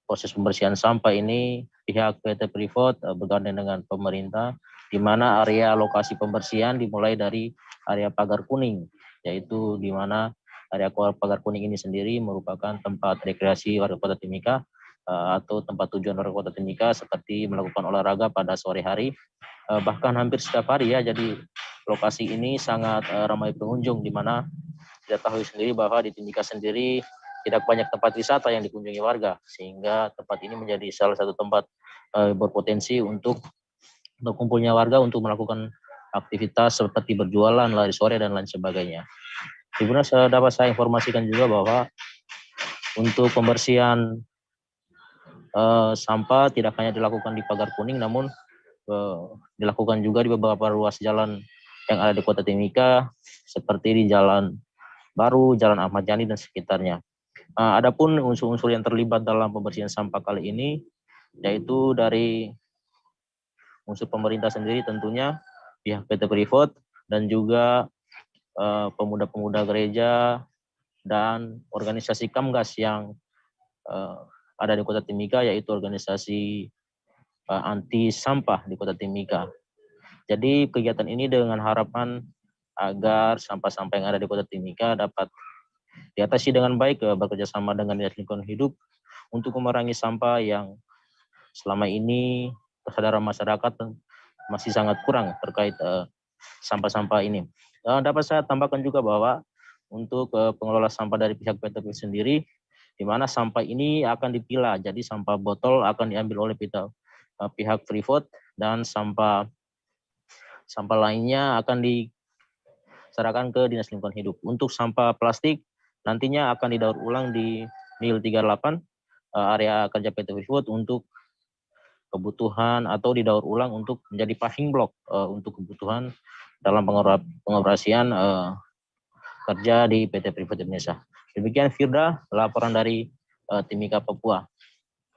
Speaker 3: proses pembersihan sampah ini pihak PT Freeport bergandeng dengan pemerintah, di mana area lokasi pembersihan dimulai dari area Pagar Kuning, yaitu di mana area Pagar Kuning ini sendiri merupakan tempat rekreasi warga Kota Timika atau tempat tujuan warga Kota Timika seperti melakukan olahraga pada sore hari, bahkan hampir setiap hari ya. Jadi lokasi ini sangat ramai pengunjung, di mana kita tahu sendiri bahwa di Timika sendiri tidak banyak tempat wisata yang dikunjungi warga, sehingga tempat ini menjadi salah satu tempat berpotensi untuk berkumpulnya warga untuk melakukan aktivitas seperti berjualan, lari sore, dan lain sebagainya. Tribuners dapat saya informasikan juga bahwa untuk pembersihan sampah tidak hanya dilakukan di Pagar Kuning, namun dilakukan juga di beberapa ruas jalan yang ada di Kota Timika, seperti di Jalan Baru, Jalan Ahmad Yani, dan sekitarnya. Adapun unsur-unsur yang terlibat dalam pembersihan sampah kali ini, yaitu dari unsur pemerintah sendiri tentunya, pihak PT Freeport, dan juga pemuda-pemuda gereja dan organisasi Kamgas yang ada di Kota Timika, yaitu organisasi anti sampah di Kota Timika. Jadi kegiatan ini dengan harapan agar sampah-sampah yang ada di Kota Timika dapat diatasi dengan baik, bekerjasama dengan Dinas Lingkungan Hidup untuk mengurangi sampah yang selama ini kesadaran masyarakat masih sangat kurang terkait sampah-sampah ini. Dapat saya tambahkan juga bahwa untuk pengelola sampah dari pihak PT Freeport sendiri, di mana sampah ini akan dipilah. Jadi sampah botol akan diambil oleh pihak Freeport, dan sampah lainnya akan diserahkan ke Dinas Lingkungan Hidup. Untuk sampah plastik nantinya akan didaur ulang di Mil 38 area kerja PT Freeport untuk kebutuhan, atau didaur ulang untuk menjadi paving block untuk kebutuhan dalam pengoperasian kerja di PT Freeport Indonesia. Demikian Firda, laporan dari Timika, Papua.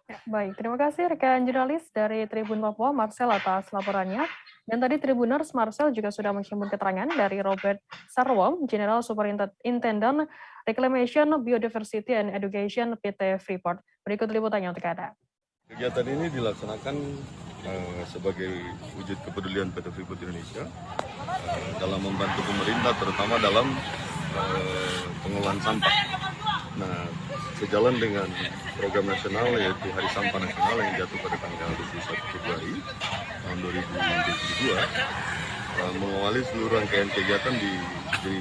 Speaker 1: Ya, baik, terima kasih rekan jurnalis dari Tribun Papua, Marcel, atas laporannya. Dan tadi Tribuners, Marcel juga sudah menghimpun keterangan dari Robert Sarwam, General Superintendent Reclamation, Biodiversity and Education PT Freeport. Berikut liputannya untuk Anda.
Speaker 21: Kegiatan ini dilaksanakan sebagai wujud kepedulian PT Freeport Indonesia dalam membantu pemerintah, terutama dalam pengelolaan sampah. Nah, sejalan dengan program nasional yaitu Hari Sampah Nasional yang jatuh pada tanggal 21 Februari tahun 2022, mengawali seluruh rangkaian kegiatan di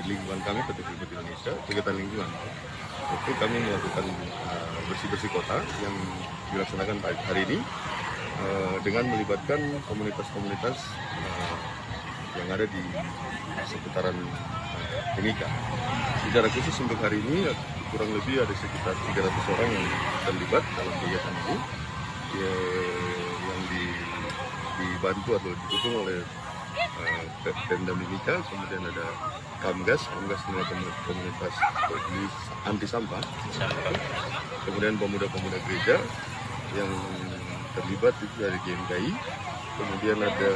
Speaker 21: lingkungan kami PT Freeport Indonesia, kegiatan lingkungan. Itu kami melakukan bersih-bersih kota yang dilaksanakan hari ini dengan melibatkan komunitas-komunitas yang ada di seputaran Timika. Secara khusus untuk hari ini kurang lebih ada sekitar 300 orang yang terlibat dalam kegiatan ini, yang dibantu atau didukung oleh Pemda Mimika, kemudian ada Kamgas dengan komunitas anti sampah, kemudian pemuda-pemuda gereja yang terlibat itu dari GMKI, kemudian ada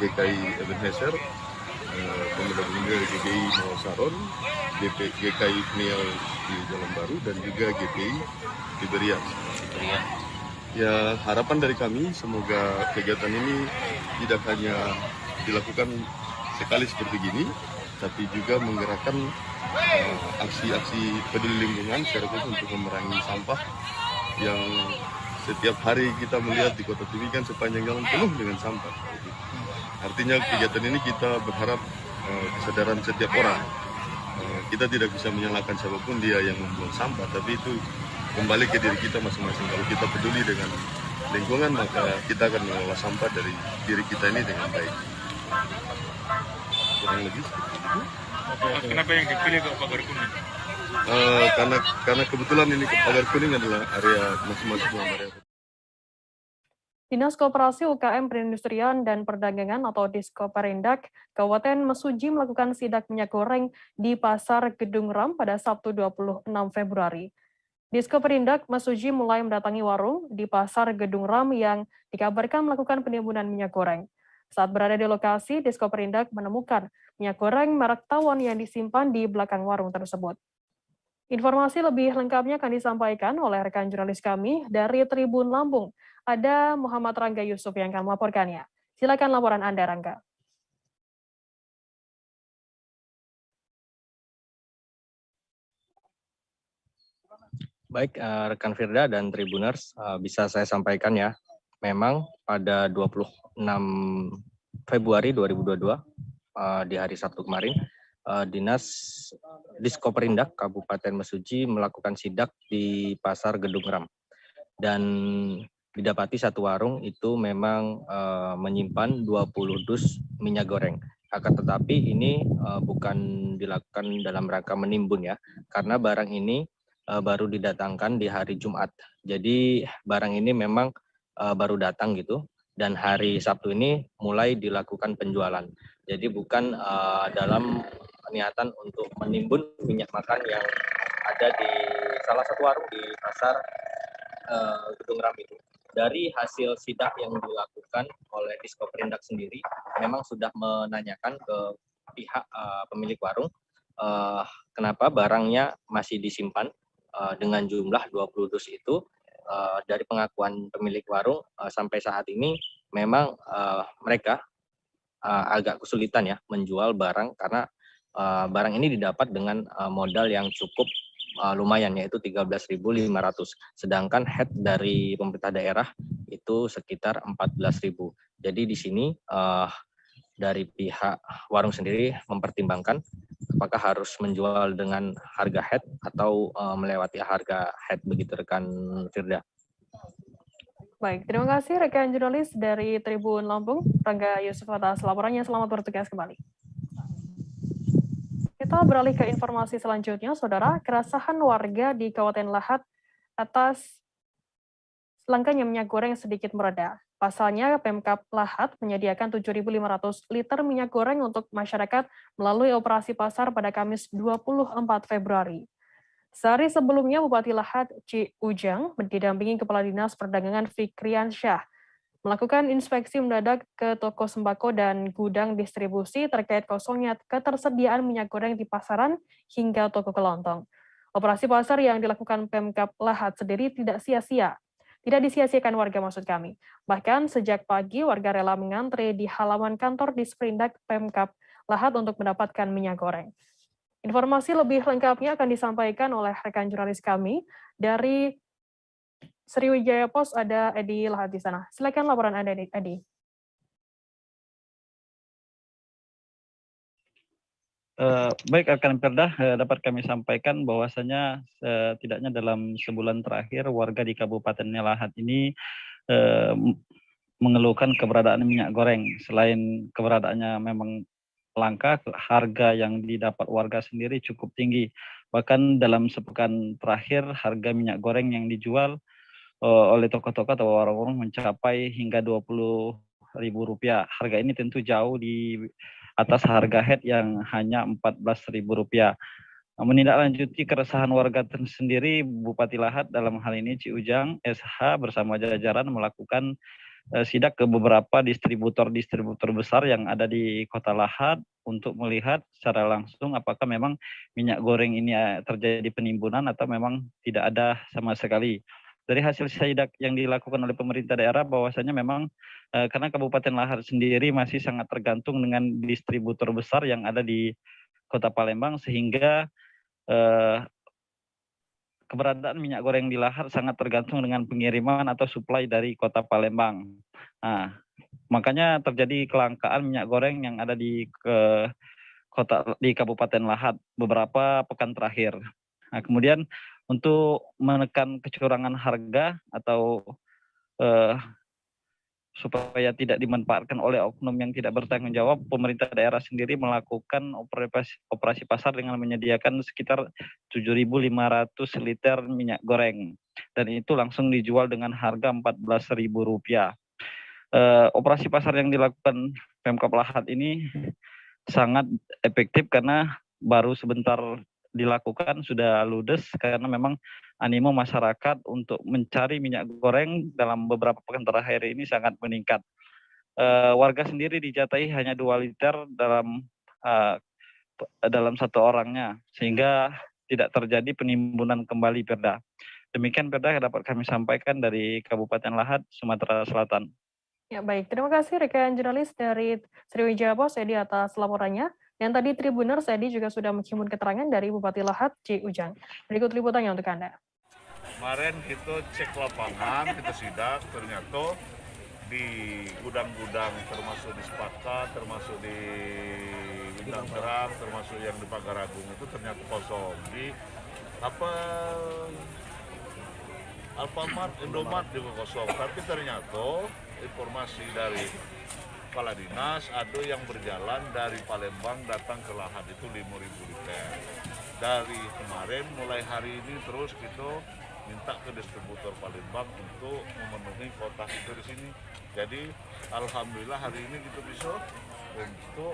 Speaker 21: GKI Ebenezer, pemuda-pemuda dari GKI Mawar Saron, GKI Pniel di Jalan Baru, dan juga GPI di Berian. Ya, harapan dari kami semoga kegiatan ini tidak hanya dilakukan sekali seperti gini, tapi juga menggerakkan aksi-aksi peduli lingkungan secara khusus untuk memerangi sampah yang setiap hari kita melihat di Kota Timika kan sepanjang jalan penuh dengan sampah. Artinya kegiatan ini kita berharap kesadaran setiap orang. Kita tidak bisa menyalahkan siapapun dia yang membuang sampah, tapi itu kembali ke diri kita masing-masing. Kalau kita peduli dengan lingkungan, maka kita akan mengelola sampah dari diri kita ini dengan baik. Kurang lebih seperti itu.
Speaker 5: Kenapa yang dipilih ke pagar kuning?
Speaker 21: Karena kebetulan ini pagar kuning adalah area masing-masing area.
Speaker 1: Dinas Koperasi UKM Perindustrian dan Perdagangan atau Diskoperindak Kabupaten Mesuji melakukan sidak minyak goreng di Pasar Gedung Ram pada Sabtu 26 Februari. Diskoperindak Mesuji mulai mendatangi warung di Pasar Gedung Ram yang dikabarkan melakukan penimbunan minyak goreng. Saat berada di lokasi, Diskoperindak menemukan minyak goreng merek tawon yang disimpan di belakang warung tersebut. Informasi lebih lengkapnya akan disampaikan oleh rekan jurnalis kami dari Tribun Lampung. Ada Muhammad Rangga Yusuf yang akan melaporkannya. Silakan laporan Anda, Rangga.
Speaker 22: Baik, rekan Firda dan Tribuners, bisa saya sampaikan ya, memang pada 26 Februari 2022, di hari Sabtu kemarin, Dinas Diskoperindak Kabupaten Mesuji melakukan sidak di Pasar Gedung Ram. Dan didapati satu warung itu memang menyimpan 20 dus minyak goreng. Akan tetapi ini bukan dilakukan dalam rangka menimbun ya, karena barang ini baru didatangkan di hari Jumat. Jadi barang ini memang baru datang gitu, dan hari Sabtu ini mulai dilakukan penjualan. Jadi bukan dalam niatan untuk menimbun minyak makan yang ada di salah satu warung di Pasar Gedung Ram itu. Dari hasil sidak yang dilakukan oleh Diskoperindak sendiri, memang sudah menanyakan ke pihak pemilik warung kenapa barangnya masih disimpan dengan jumlah 20 dus itu. Dari pengakuan pemilik warung sampai saat ini memang mereka agak kesulitan ya menjual barang karena barang ini didapat dengan modal yang cukup lumayan, yaitu 13.500, sedangkan head dari pemerintah daerah itu sekitar 14.000. Jadi di sini dari pihak warung sendiri mempertimbangkan apakah harus menjual dengan harga head atau melewati harga head, begitu rekan Firda.
Speaker 1: Baik, terima kasih rekan jurnalis dari Tribun Lampung, Rangga Yusuf atas laporannya. Selamat bertugas kembali. Kita beralih ke informasi selanjutnya, Saudara. Keresahan warga di Kabupaten Lahat atas langkanya minyak goreng sedikit mereda. Pasalnya, Pemkab Lahat menyediakan 7.500 liter minyak goreng untuk masyarakat melalui operasi pasar pada Kamis 24 Februari. Sehari sebelumnya, Bupati Lahat, Ci Ujang, didampingi Kepala Dinas Perdagangan Fikrian Syah, melakukan inspeksi mendadak ke toko sembako dan gudang distribusi terkait kosongnya ketersediaan minyak goreng di pasaran hingga toko kelontong. Operasi pasar yang dilakukan Pemkab Lahat sendiri tidak sia-sia. Tidak disia-siakan warga maksud kami. Bahkan sejak pagi warga rela mengantre di halaman kantor Disperindak Pemkab Lahat untuk mendapatkan minyak goreng. Informasi lebih lengkapnya akan disampaikan oleh rekan jurnalis kami dari Sriwijaya Pos, ada Edi Lahat di sana. Silakan laporan Anda, Edi.
Speaker 23: Baik, rekan Perda, dapat kami sampaikan bahwasanya setidaknya dalam sebulan terakhir warga di Kabupaten Lahat ini mengeluhkan keberadaan minyak goreng. Selain keberadaannya memang langka, harga yang didapat warga sendiri cukup tinggi. Bahkan dalam sepekan terakhir harga minyak goreng yang dijual oleh toko-toko atau warung-warung mencapai hingga Rp20.000. Harga ini tentu jauh di atas harga head yang hanya Rp14.000. Menindaklanjuti keresahan warga sendiri, Bupati Lahat dalam hal ini Ci Ujang SH bersama jajaran melakukan sidak ke beberapa distributor besar yang ada di Kota Lahat untuk melihat secara langsung apakah memang minyak goreng ini terjadi penimbunan atau memang tidak ada sama sekali. Dari hasil sidak yang dilakukan oleh pemerintah daerah bahwasanya memang karena Kabupaten Lahat sendiri masih sangat tergantung dengan distributor besar yang ada di Kota Palembang, sehingga keberadaan minyak goreng di Lahat sangat tergantung dengan pengiriman atau suplai dari Kota Palembang. Nah, makanya terjadi kelangkaan minyak goreng yang ada di Kabupaten Lahat beberapa pekan terakhir. Nah, kemudian untuk menekan kecurangan harga atau supaya tidak dimanfaatkan oleh oknum yang tidak bertanggung jawab, pemerintah daerah sendiri melakukan operasi pasar dengan menyediakan sekitar 7.500 liter minyak goreng, dan itu langsung dijual dengan harga Rp14.000. Operasi pasar yang dilakukan Pemkab Lahat ini sangat efektif karena baru sebentar dilakukan sudah ludes, karena memang animo masyarakat untuk mencari minyak goreng dalam beberapa pekan terakhir ini sangat meningkat. Warga sendiri dijatai hanya 2 liter dalam satu orangnya, sehingga tidak terjadi penimbunan kembali, Perda. Demikian, Perda, dapat kami sampaikan dari Kabupaten Lahat, Sumatera Selatan.
Speaker 1: Ya, baik. Terima kasih rekan jurnalis dari Sriwijaya Post, Edi, atas laporannya. Dan tadi Tribuners, Edi juga sudah menghimpun keterangan dari Bupati Lahat, C. Ujang. Berikut liputannya untuk Anda.
Speaker 4: Kemarin kita cek lapangan, kita sidak, ternyata di gudang-gudang termasuk di Sepaka, termasuk di Bintang Terang, termasuk yang di Pagar Agung itu ternyata kosong. Di Alfamart, Indomart juga kosong. Tapi ternyata informasi dari Kepala Dinas ada yang berjalan dari Palembang datang ke Lahat itu 5.000 liter. Dari kemarin mulai hari ini terus kita minta ke distributor Palembang untuk memenuhi kotak itu di sini. Jadi alhamdulillah hari ini kita bisa untuk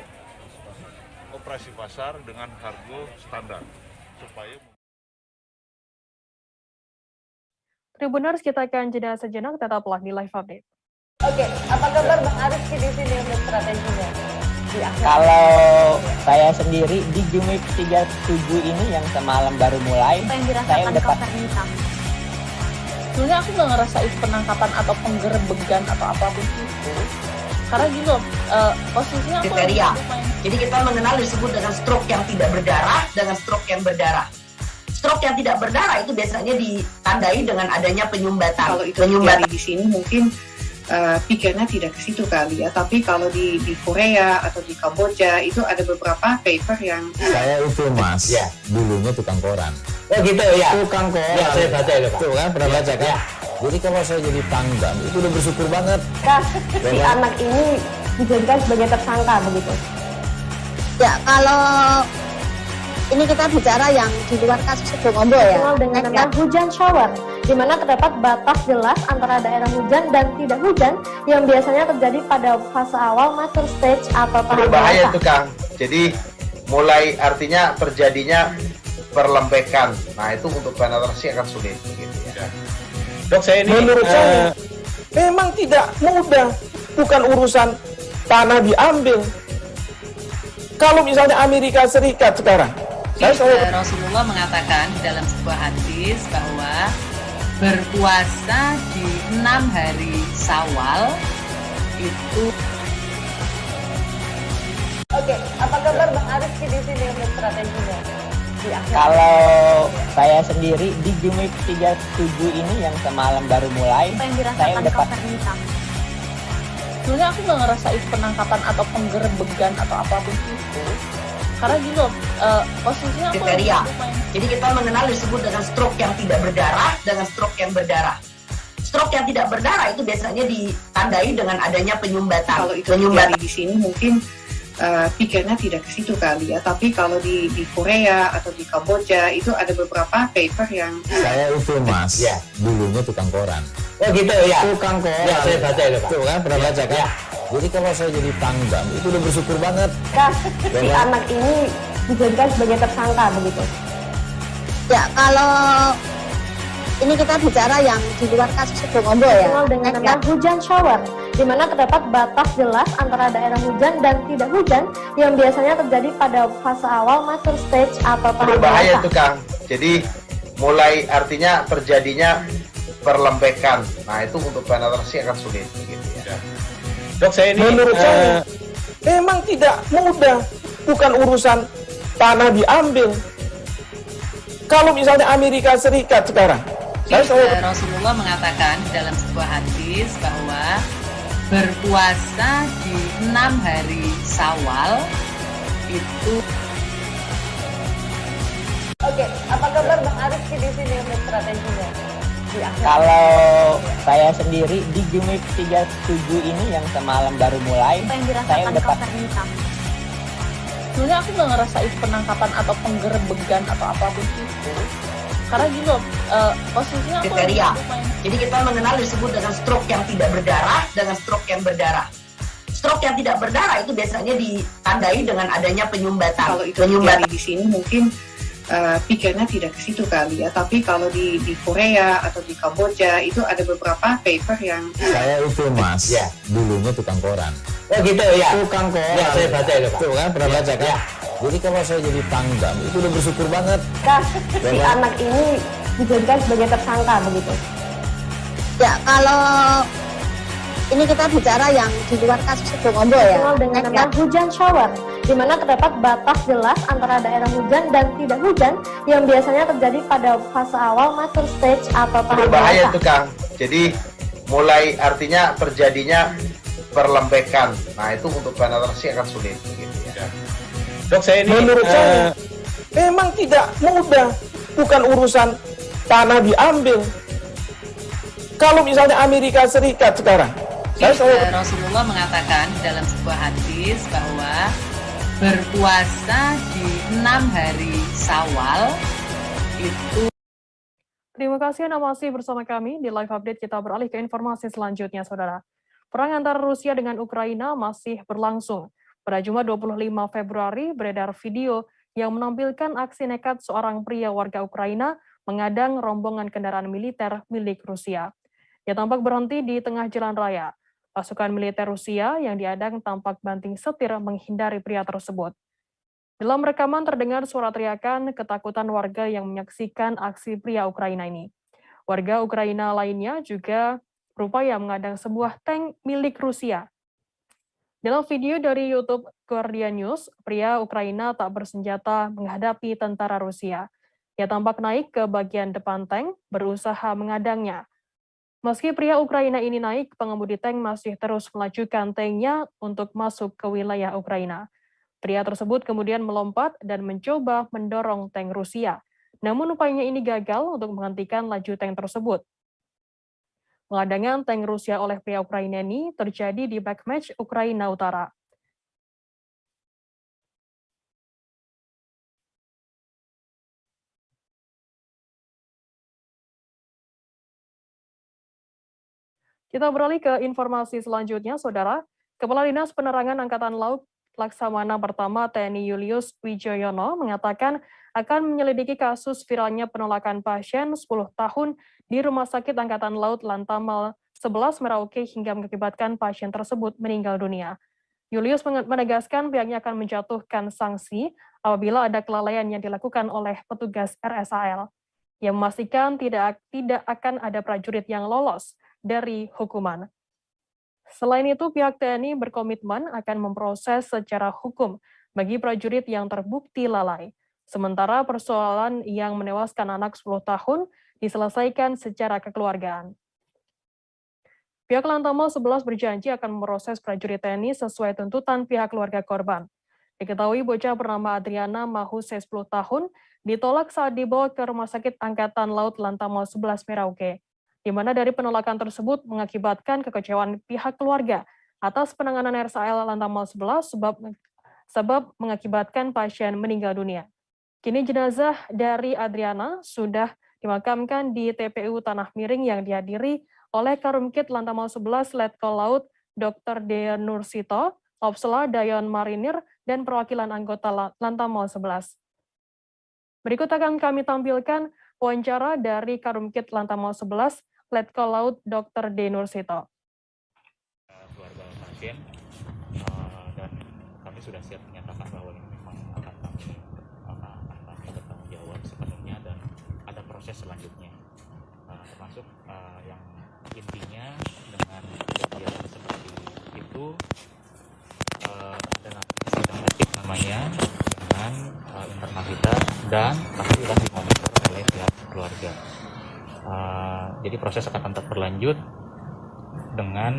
Speaker 4: operasi pasar dengan harga standar supaya.
Speaker 1: Tribuners, kita akan jeda sejenak, tetaplah di live update.
Speaker 10: Oke, apa kabar Bang Arief di sini untuk strateginya?
Speaker 12: Kalau saya sendiri di Jumip 37 ini yang semalam baru mulai, saya udah
Speaker 10: sebenarnya aku nggak ngerasain penangkapan atau penggerebegan atau apapun itu, karena gini loh, posisinya aku
Speaker 13: kriteria. Jadi kita mengenal disebut dengan stroke yang tidak berdarah dengan stroke yang berdarah. Stroke yang tidak berdarah itu biasanya ditandai dengan adanya penyumbatan.
Speaker 19: Kalau itu terjadi di sini mungkin pikirnya tidak ke situ kali ya, tapi kalau di Korea atau di Kamboja itu ada beberapa paper yang
Speaker 16: saya itu Mas, ya, dulunya tukang koran.
Speaker 12: Oh gitu ya.
Speaker 16: Tukang koran.
Speaker 12: Ya, saya baca itu, Pak.
Speaker 16: Tuh kan pernah baca kan? Ya. Jadi kalau saya jadi tanggam itu udah bersyukur banget.
Speaker 11: Si anak ini dijadikan sebagai tersangka begitu.
Speaker 17: Ya, kalau ini kita bicara yang di luar kasus Sebongombo ya.
Speaker 11: Dikenal dengan nama hujan shower, di mana terdapat batas jelas antara daerah hujan dan tidak hujan yang biasanya terjadi pada fase awal mature stage atau tahap
Speaker 18: berbahaya
Speaker 11: basah.
Speaker 18: itu Kang. Jadi mulai artinya terjadinya perlembekan. Nah itu untuk penetrasi akan sulit. Gitu ya.
Speaker 20: Dok, saya ini menurut saya memang tidak mudah, bukan urusan tanah diambil. Kalau misalnya Amerika Serikat sekarang,
Speaker 6: Rasulullah mengatakan dalam sebuah hadis bahwa berpuasa di 6 hari Syawal itu.
Speaker 10: Oke, apa kabar Bang Arief di sini untuk strateginya?
Speaker 12: Kalau saya sendiri di Jumip 37 ini yang semalam baru mulai, saya udah
Speaker 10: sebenarnya aku nggak ngerasain penangkapan atau penggerebegan atau apapun itu, karena gini loh, posisinya aku
Speaker 13: kriteria. Jadi kita mengenal disebut dengan stroke yang tidak berdarah dengan stroke yang berdarah. Stroke yang tidak berdarah itu biasanya ditandai dengan adanya penyumbatan.
Speaker 19: Kalau itu terjadi di sini mungkin pikirnya tidak ke situ kali ya, tapi kalau di Korea atau di Kamboja itu ada beberapa paper yang
Speaker 16: saya itu Mas, ya, dulunya tukang koran.
Speaker 12: Oh gitu ya.
Speaker 16: Tukang koran.
Speaker 12: Ya, saya baca itu, Pak.
Speaker 16: Tuh kan pernah baca kan? Ya. Jadi kalau saya jadi tanggam itu udah bersyukur banget.
Speaker 11: Si anak ini dijadikan sebagai tersangka begitu.
Speaker 17: Ya, kalau ini kita bicara yang di luar kasus Sebongombo ya.
Speaker 11: Dikenal dengan nama hujan shower, di mana terdapat batas jelas antara daerah hujan dan tidak hujan yang biasanya terjadi pada fase awal mature stage atau tahap
Speaker 18: berbahaya
Speaker 11: basah.
Speaker 18: itu Kang. Jadi mulai artinya terjadinya perlembekan. Nah itu untuk penetrasi akan sulit. Gitu ya.
Speaker 20: Dok, saya ini menurut saya memang tidak mudah, bukan urusan tanah diambil. Kalau misalnya Amerika Serikat sekarang,
Speaker 6: Rasulullah mengatakan dalam sebuah hadis bahwa berpuasa di 6 hari Syawal itu.
Speaker 10: Oke, apa kabar Bang Arief di sini untuk strateginya?
Speaker 17: di akhir.
Speaker 12: Kalau saya sendiri di Jumip 37 ini yang semalam baru mulai,
Speaker 17: Apa yang
Speaker 12: saya
Speaker 17: dirasakan
Speaker 12: udah
Speaker 17: Kapten Hitam?
Speaker 10: Sebenarnya aku nggak ngerasain penangkapan atau penggerebegan atau apapun itu. Karena gini loh, posisinya aku
Speaker 13: Kriteria. Jadi kita mengenal disebut dengan stroke yang tidak berdarah dengan stroke yang berdarah. Stroke yang tidak berdarah itu biasanya ditandai dengan adanya penyumbatan.
Speaker 19: Kalau itu terjadi di sini mungkin pikirnya tidak ke situ kali ya. Tapi kalau di Korea atau di Kamboja itu ada beberapa paper yang
Speaker 16: Saya itu mas, dulunya tukang koran.
Speaker 12: Oh gitu ya.
Speaker 16: Tukang koran.
Speaker 12: Ya, saya baca itu, Pak.
Speaker 16: Tuh kan, pernah baca kan? Jadi kalau saya jadi Pangdam, itu udah bersyukur banget.
Speaker 11: Si anak ini dijadikan sebagai tersangka begitu.
Speaker 17: Ya, kalau ini kita bicara yang di luar kasus Situbondo ya.
Speaker 11: Dikenal dengan nama hujan shower, di mana terdapat batas jelas antara daerah hujan dan tidak hujan yang biasanya terjadi pada fase awal mature stage atau tahap
Speaker 18: Berbahaya
Speaker 11: dewasa.
Speaker 18: itu Kang. Jadi mulai artinya terjadinya perlembekan. Nah itu untuk penetrasi akan sulit. Gitu ya.
Speaker 20: Dok, saya ini menurut saya memang tidak mudah, bukan urusan tanah diambil. Kalau misalnya Amerika Serikat sekarang,
Speaker 6: Rasulullah mengatakan dalam sebuah hadis bahwa berpuasa di 6 hari Syawal itu.
Speaker 1: Terima kasih Anda masih bersama kami di live update. Kita beralih ke informasi selanjutnya, Saudara. Perang antara Rusia dengan Ukraina masih berlangsung. Pada Jumat 25 Februari beredar video yang menampilkan aksi nekat seorang pria warga Ukraina mengadang rombongan kendaraan militer milik Rusia. Ia tampak berhenti di tengah jalan raya. Pasukan militer Rusia yang diadang tampak banting setir menghindari pria tersebut. Dalam rekaman terdengar suara teriakan ketakutan warga yang menyaksikan aksi pria Ukraina ini. Warga Ukraina lainnya juga berupaya mengadang sebuah tank milik Rusia. Dalam video dari YouTube Guardian News, pria Ukraina tak bersenjata menghadapi tentara Rusia. Ia tampak naik ke bagian depan tank, berusaha mengadangnya. Meski pria Ukraina ini naik, pengemudi tank masih terus melajukan tanknya untuk masuk ke wilayah Ukraina. Pria tersebut kemudian melompat dan mencoba mendorong tank Rusia. Namun upayanya ini gagal untuk menghentikan laju tank tersebut. Pengadangan tank Rusia oleh pria Ukraina ini terjadi di Bakhmut, Ukraina Utara. Kita beralih ke informasi selanjutnya, Saudara. Kepala Dinas Penerangan Angkatan Laut Laksamana Pertama TNI Julius Wijoyono mengatakan akan menyelidiki kasus viralnya penolakan pasien 10 tahun di Rumah Sakit Angkatan Laut Lantamal 11 Merauke hingga mengakibatkan pasien tersebut meninggal dunia. Julius menegaskan pihaknya akan menjatuhkan sanksi apabila ada kelalaian yang dilakukan oleh petugas RSAL. Ia memastikan tidak akan ada prajurit yang lolos dari hukuman. Selain itu, pihak TNI berkomitmen akan memproses secara hukum bagi prajurit yang terbukti lalai. Sementara persoalan yang menewaskan anak 10 tahun diselesaikan secara kekeluargaan. Pihak Lantamal 11 berjanji akan memproses prajurit TNI sesuai tuntutan pihak keluarga korban. Diketahui bocah bernama Adriana Mahuse 10 tahun ditolak saat dibawa ke Rumah Sakit Angkatan Laut Lantamal 11 Merauke, di mana dari penolakan tersebut mengakibatkan kekecewaan pihak keluarga atas penanganan RSAL Lantamal 11 sebab mengakibatkan pasien meninggal dunia. Kini jenazah dari Adriana sudah dimakamkan di TPU Tanah Miring yang dihadiri oleh Karumkit Lantamal 11 Letkol Laut Dr. Dean Nursito, Opsla Dayon Marinir, dan perwakilan anggota Lantamal 11. Berikut akan kami tampilkan wawancara dari Karumkit Lantamal 11 Letkol Laut Dr. Dean Nursito.
Speaker 7: Keluarga pasien dan kami sudah siap menyatakan bahwa ini memang akan kami bertanggung jawab sepenuhnya dan ada proses selanjutnya, termasuk yang intinya dengan kejadian seperti itu dengan sistematik namanya dengan internal kita dan pasti sudah dimonitor oleh pihak keluarga. Jadi proses akan tetap berlanjut dengan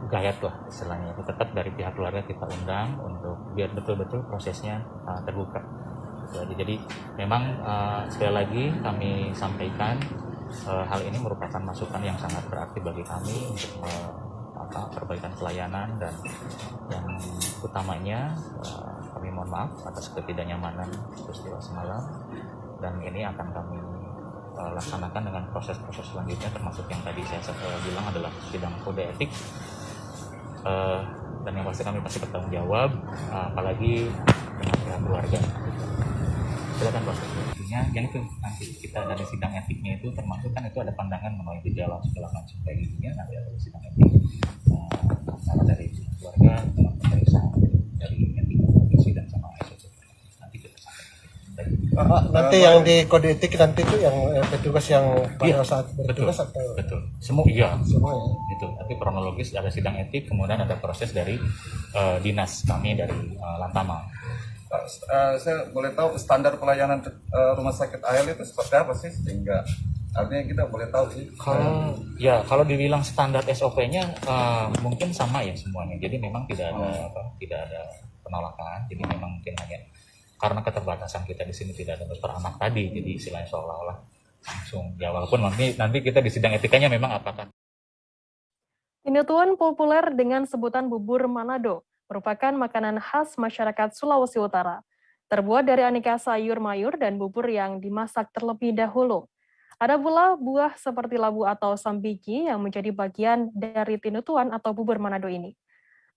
Speaker 7: gayat lah istilahnya, itu tetap dari pihak keluarga kita undang untuk biar betul-betul prosesnya terbuka.
Speaker 2: Jadi memang sekali lagi kami sampaikan hal ini merupakan masukan yang sangat berarti bagi kami untuk perbaikan pelayanan, dan yang utamanya kami mohon maaf atas ketidaknyamanan peristiwa semalam, dan ini akan kami laksanakan dengan proses-proses selanjutnya, termasuk yang tadi saya bilang adalah sidang kode etik, dan yang pasti kami pasti bertanggung jawab, apalagi dengan pihak keluarga. Silakan Pak. Artinya yang itu nanti kita dari sidang etiknya itu termasuk kan itu ada pandangan mengenai gejala segala macam kayak gini, nanti ada sidang etik masalah dari keluarga dalam pemeriksaan dari etik komisi dan sama SOC. Nanti kita sampaikan.
Speaker 8: Nanti yang di kode etik nanti itu yang petugas yang pada saat bertugas atau
Speaker 2: betul. Semua iya.
Speaker 8: Semua ya.
Speaker 2: Itu nanti kronologis ada sidang etik, kemudian ada proses dari dinas kami dari Lantamal.
Speaker 9: Saya boleh tahu standar pelayanan rumah sakit AL itu seperti apa sih, sehingga artinya kita boleh tahu sih.
Speaker 2: Kalau dibilang standar SOP-nya mungkin sama ya semuanya. Jadi memang tidak ada penolakan. Jadi memang mungkin hanya karena keterbatasan kita di sini tidak ada dokter anak tadi. Jadi istilahnya seolah-olah langsung ya, walaupun nanti kita di sidang etikanya memang apakah.
Speaker 1: Tinutuan populer dengan sebutan bubur Manado merupakan makanan khas masyarakat Sulawesi Utara. Terbuat dari aneka sayur mayur dan bubur yang dimasak terlebih dahulu. Ada pula buah seperti labu atau sambiki yang menjadi bagian dari tinutuan atau bubur Manado ini.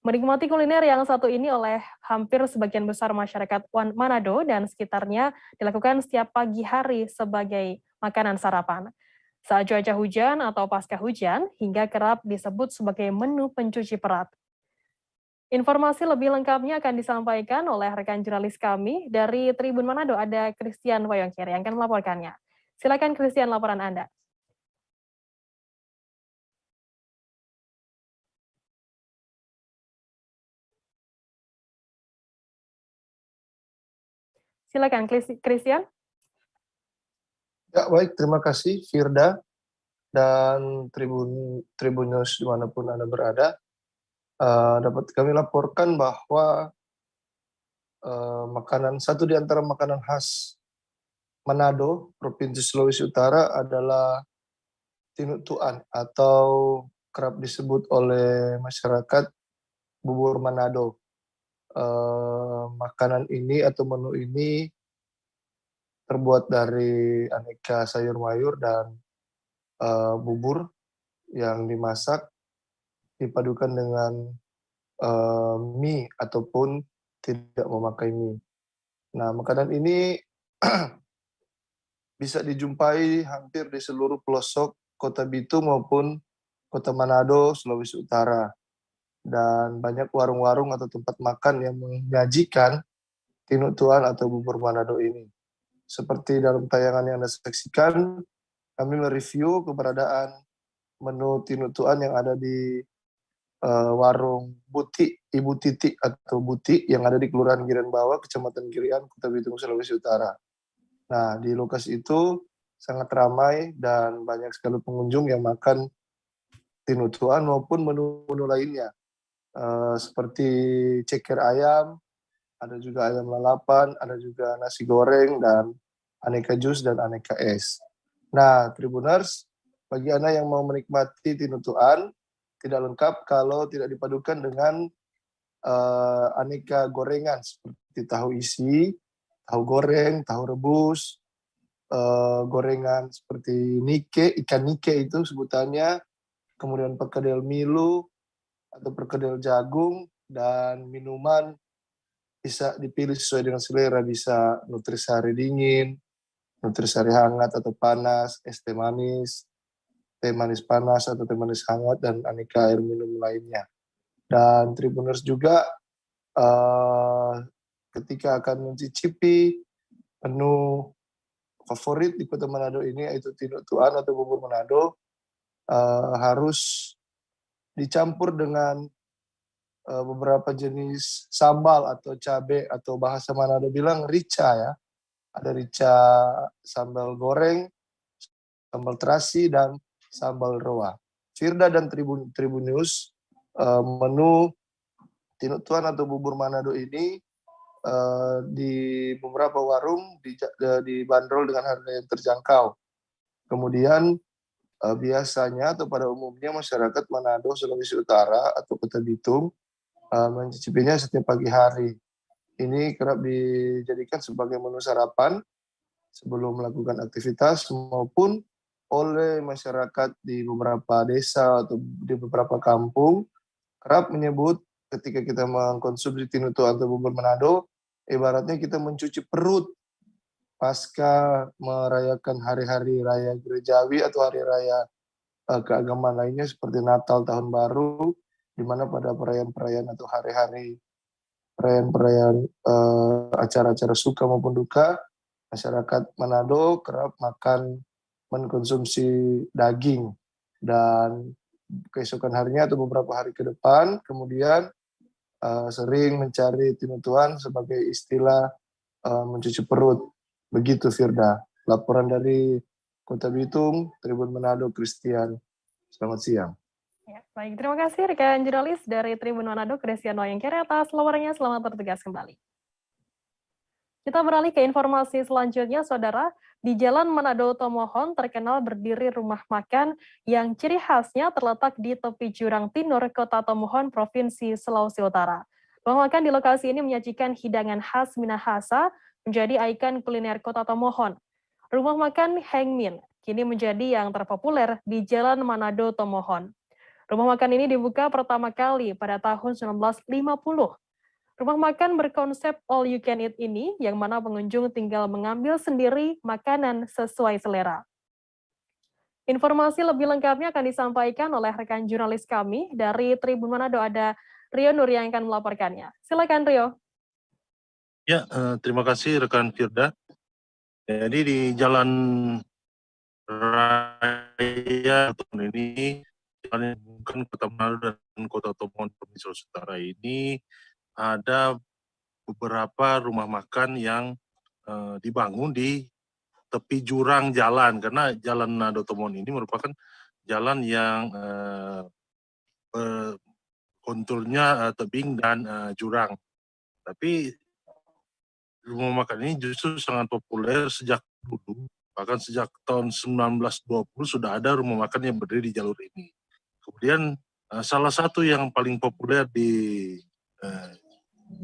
Speaker 1: Menikmati kuliner yang satu ini oleh hampir sebagian besar masyarakat Manado dan sekitarnya dilakukan setiap pagi hari sebagai makanan sarapan. Saat cuaca hujan atau pasca hujan, hingga kerap disebut sebagai menu pencuci perut. Informasi lebih lengkapnya akan disampaikan oleh rekan jurnalis kami dari Tribun Manado, ada Christian Wayongkir yang akan melaporkannya. Silakan Christian, laporan Anda. Silakan Christian.
Speaker 8: Ya, baik, terima kasih Firda dan Tribun News dimanapun Anda berada. Dapat kami laporkan bahwa satu di antara makanan khas Manado, Provinsi Sulawesi Utara adalah tinutuan atau kerap disebut oleh masyarakat bubur Manado. Makanan ini atau menu ini terbuat dari aneka sayur mayur dan bubur yang dimasak dipadukan dengan mie ataupun tidak memakai mie. Nah, makanan ini bisa dijumpai hampir di seluruh pelosok Kota Bitung maupun Kota Manado, Sulawesi Utara. Dan banyak warung-warung atau tempat makan yang menyajikan tinutuan atau bubur Manado ini. Seperti dalam tayangan yang Anda saksikan, kami mereview keberadaan menu tinutuan yang ada di warung Buti, Ibu Titik atau Buti yang ada di Kelurahan Girian Bawah, Kecamatan Girian, Kota Bitung, Sulawesi Utara. Nah, di lokasi itu sangat ramai dan banyak sekali pengunjung yang makan tinutuan maupun menu-menu lainnya. Seperti ceker ayam, ada juga ayam lalapan, ada juga nasi goreng, dan aneka jus dan aneka es. Nah, Tribuners, bagi Anda yang mau menikmati tinutuan, tidak lengkap kalau tidak dipadukan dengan aneka gorengan seperti tahu isi, tahu goreng, tahu rebus, gorengan seperti nike, ikan nike itu sebutannya, kemudian perkedel milu atau perkedel jagung, dan minuman bisa dipilih sesuai dengan selera, bisa nutrisari dingin, nutrisari hangat atau panas, es teh manis panas atau teh manis hangat, dan aneka air minum lainnya. Dan Tribuners juga ketika akan mencicipi menu favorit di Kota Manado ini, yaitu tinutuan atau bubur Manado, harus dicampur dengan beberapa jenis sambal atau cabai, atau bahasa Manado bilang rica ya. Ada rica sambal goreng, sambal terasi, dan sambal roa. Firda dan Tribun News, menu tinutuan atau bubur Manado ini di beberapa warung dibanderol dengan harga yang terjangkau. Kemudian biasanya atau pada umumnya masyarakat Manado, Sulawesi Utara atau Kota Bitung mencicipinya setiap pagi hari. Ini kerap dijadikan sebagai menu sarapan sebelum melakukan aktivitas maupun oleh masyarakat di beberapa desa atau di beberapa kampung kerap menyebut ketika kita mengkonsumsi tinutu atau bubur Manado, ibaratnya kita mencuci perut pasca merayakan hari-hari raya gerejawi atau hari raya keagamaan lainnya seperti Natal, Tahun Baru, di mana pada perayaan-perayaan atau hari-hari perayaan-perayaan acara-acara suka maupun duka, masyarakat Manado kerap mengkonsumsi daging, dan keesokan harinya atau beberapa hari ke depan kemudian sering mencari tinutuan sebagai istilah mencuci perut. Begitu Firda. Laporan dari Kota Bitung, Tribun Manado, Christian. Selamat siang.
Speaker 1: Ya, baik, terima kasih rekan jurnalis dari Tribun Manado, Christian Noyengkere atas laporannya. Selamat bertugas kembali. Kita beralih ke informasi selanjutnya, Saudara. Di Jalan Manado Tomohon terkenal berdiri rumah makan yang ciri khasnya terletak di tepi jurang timur Kota Tomohon, Provinsi Sulawesi Utara. Rumah makan di lokasi ini menyajikan hidangan khas Minahasa, menjadi ikon kuliner Kota Tomohon. Rumah makan Heng Min kini menjadi yang terpopuler di Jalan Manado Tomohon. Rumah makan ini dibuka pertama kali pada tahun 1950. Rumah makan berkonsep all you can eat ini, yang mana pengunjung tinggal mengambil sendiri makanan sesuai selera. Informasi lebih lengkapnya akan disampaikan oleh rekan jurnalis kami dari Tribun Manado, ada Rio Nur yang akan melaporkannya. Silakan Rio.
Speaker 3: Ya, terima kasih rekan Firda. Jadi di Jalan Raya tahun ini, jalan yang menghubungkan Kota Manado dan Kota Tomohon Provinsi Sulawesi Utara ini, ada beberapa rumah makan yang dibangun di tepi jurang jalan, karena Jalan Manado Tomohon ini merupakan jalan yang konturnya tebing dan jurang. Tapi rumah makan ini justru sangat populer sejak dulu, bahkan sejak tahun 1920 sudah ada rumah makan yang berdiri di jalur ini. Kemudian salah satu yang paling populer di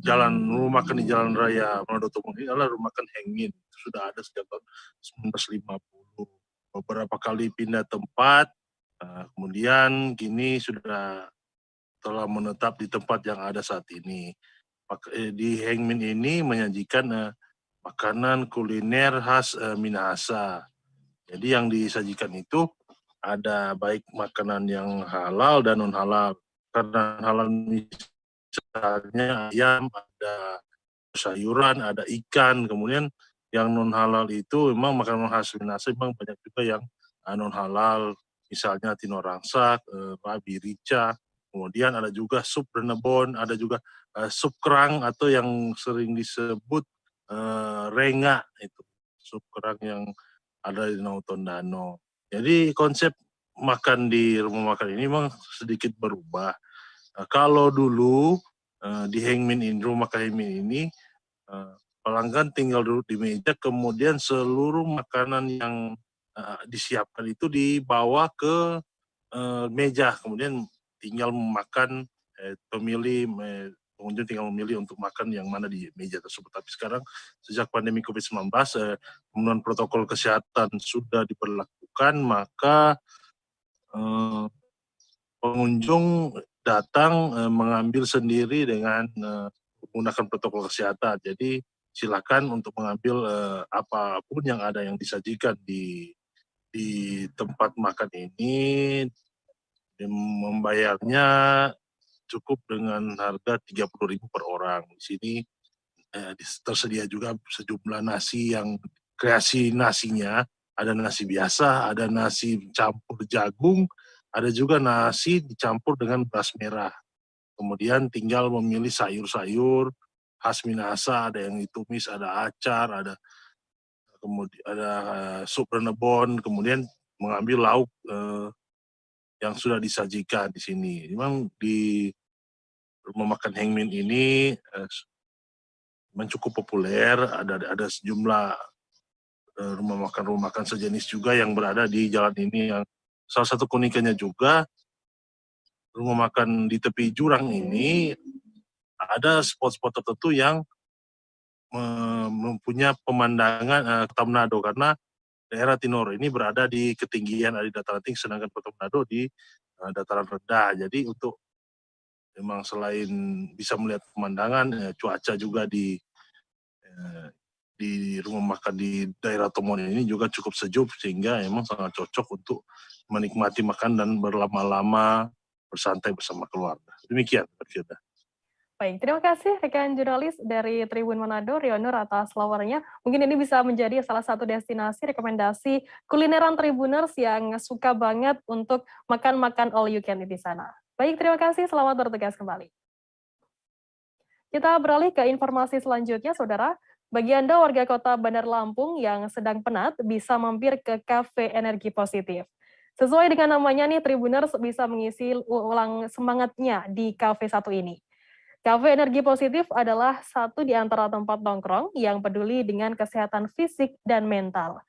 Speaker 3: rumah makan di Jalan Raya Manado Tomohon ini adalah rumah makan Heng Min. Sudah ada sejak tahun 1950. Beberapa kali pindah tempat, kemudian kini sudah telah menetap di tempat yang ada saat ini. Di Heng Min ini menyajikan makanan kuliner khas Minahasa. Jadi yang disajikan itu ada baik makanan yang halal dan non halal. Karena halal misalnya ayam, ada sayuran, ada ikan. Kemudian yang non halal itu memang makanan khas Minahasa, memang banyak juga yang non halal, misalnya tino rangsak, babi rica. Kemudian ada juga sup renebon, ada juga sup kerang atau yang sering disebut renga, itu sup kerang yang ada di Danau Tondano. Jadi konsep makan di rumah makan ini memang sedikit berubah. Kalau dulu di Heng Min ini, rumah makan Heng Min ini, pelanggan tinggal duduk di meja, kemudian seluruh makanan yang disiapkan itu dibawa ke meja, kemudian tinggal memakan, pengunjung tinggal memilih untuk makan yang mana di meja tersebut. Tapi sekarang sejak pandemi COVID-19, kemudian protokol kesehatan sudah diberlakukan, maka pengunjung datang mengambil sendiri dengan menggunakan protokol kesehatan. Jadi silakan untuk mengambil apapun yang ada yang disajikan di tempat makan ini. Membayarnya cukup dengan harga 30.000 per orang. Di sini tersedia juga sejumlah nasi yang kreasi nasinya, ada nasi biasa, ada nasi campur jagung, ada juga nasi dicampur dengan beras merah. Kemudian tinggal memilih sayur-sayur khas Minahasa, ada yang ditumis, ada acar, ada kemudian ada sup renebon, kemudian mengambil lauk yang sudah disajikan di sini. Memang di rumah makan Heng Min ini memang cukup populer. Ada sejumlah rumah makan sejenis juga yang berada di jalan ini. Yang salah satu keunikannya juga rumah makan di tepi jurang ini ada spot-spot tertentu yang mempunyai pemandangan Kota Manado, karena daerah Tinoro ini berada di ketinggian di dataran tinggi, sedangkan Kota Manado di dataran rendah. Jadi untuk memang selain bisa melihat pemandangan, cuaca juga di rumah makan di daerah Tomon ini juga cukup sejuk, sehingga memang sangat cocok untuk menikmati makan dan berlama-lama bersantai bersama keluarga. Demikian, Mbak Firda.
Speaker 1: Baik, terima kasih rekan jurnalis dari Tribun Manado, Rionur, atas laporannya. Mungkin ini bisa menjadi salah satu destinasi rekomendasi kulineran Tribuners yang suka banget untuk makan-makan all you can eat di sana. Baik, terima kasih. Selamat bertugas kembali. Kita beralih ke informasi selanjutnya, Saudara. Bagi Anda warga kota Bandar Lampung yang sedang penat, bisa mampir ke Cafe Energi Positif. Sesuai dengan namanya nih, Tribuners bisa mengisi ulang semangatnya di Cafe satu ini. Cafe Energi Positif adalah satu di antara tempat nongkrong yang peduli dengan kesehatan fisik dan mental.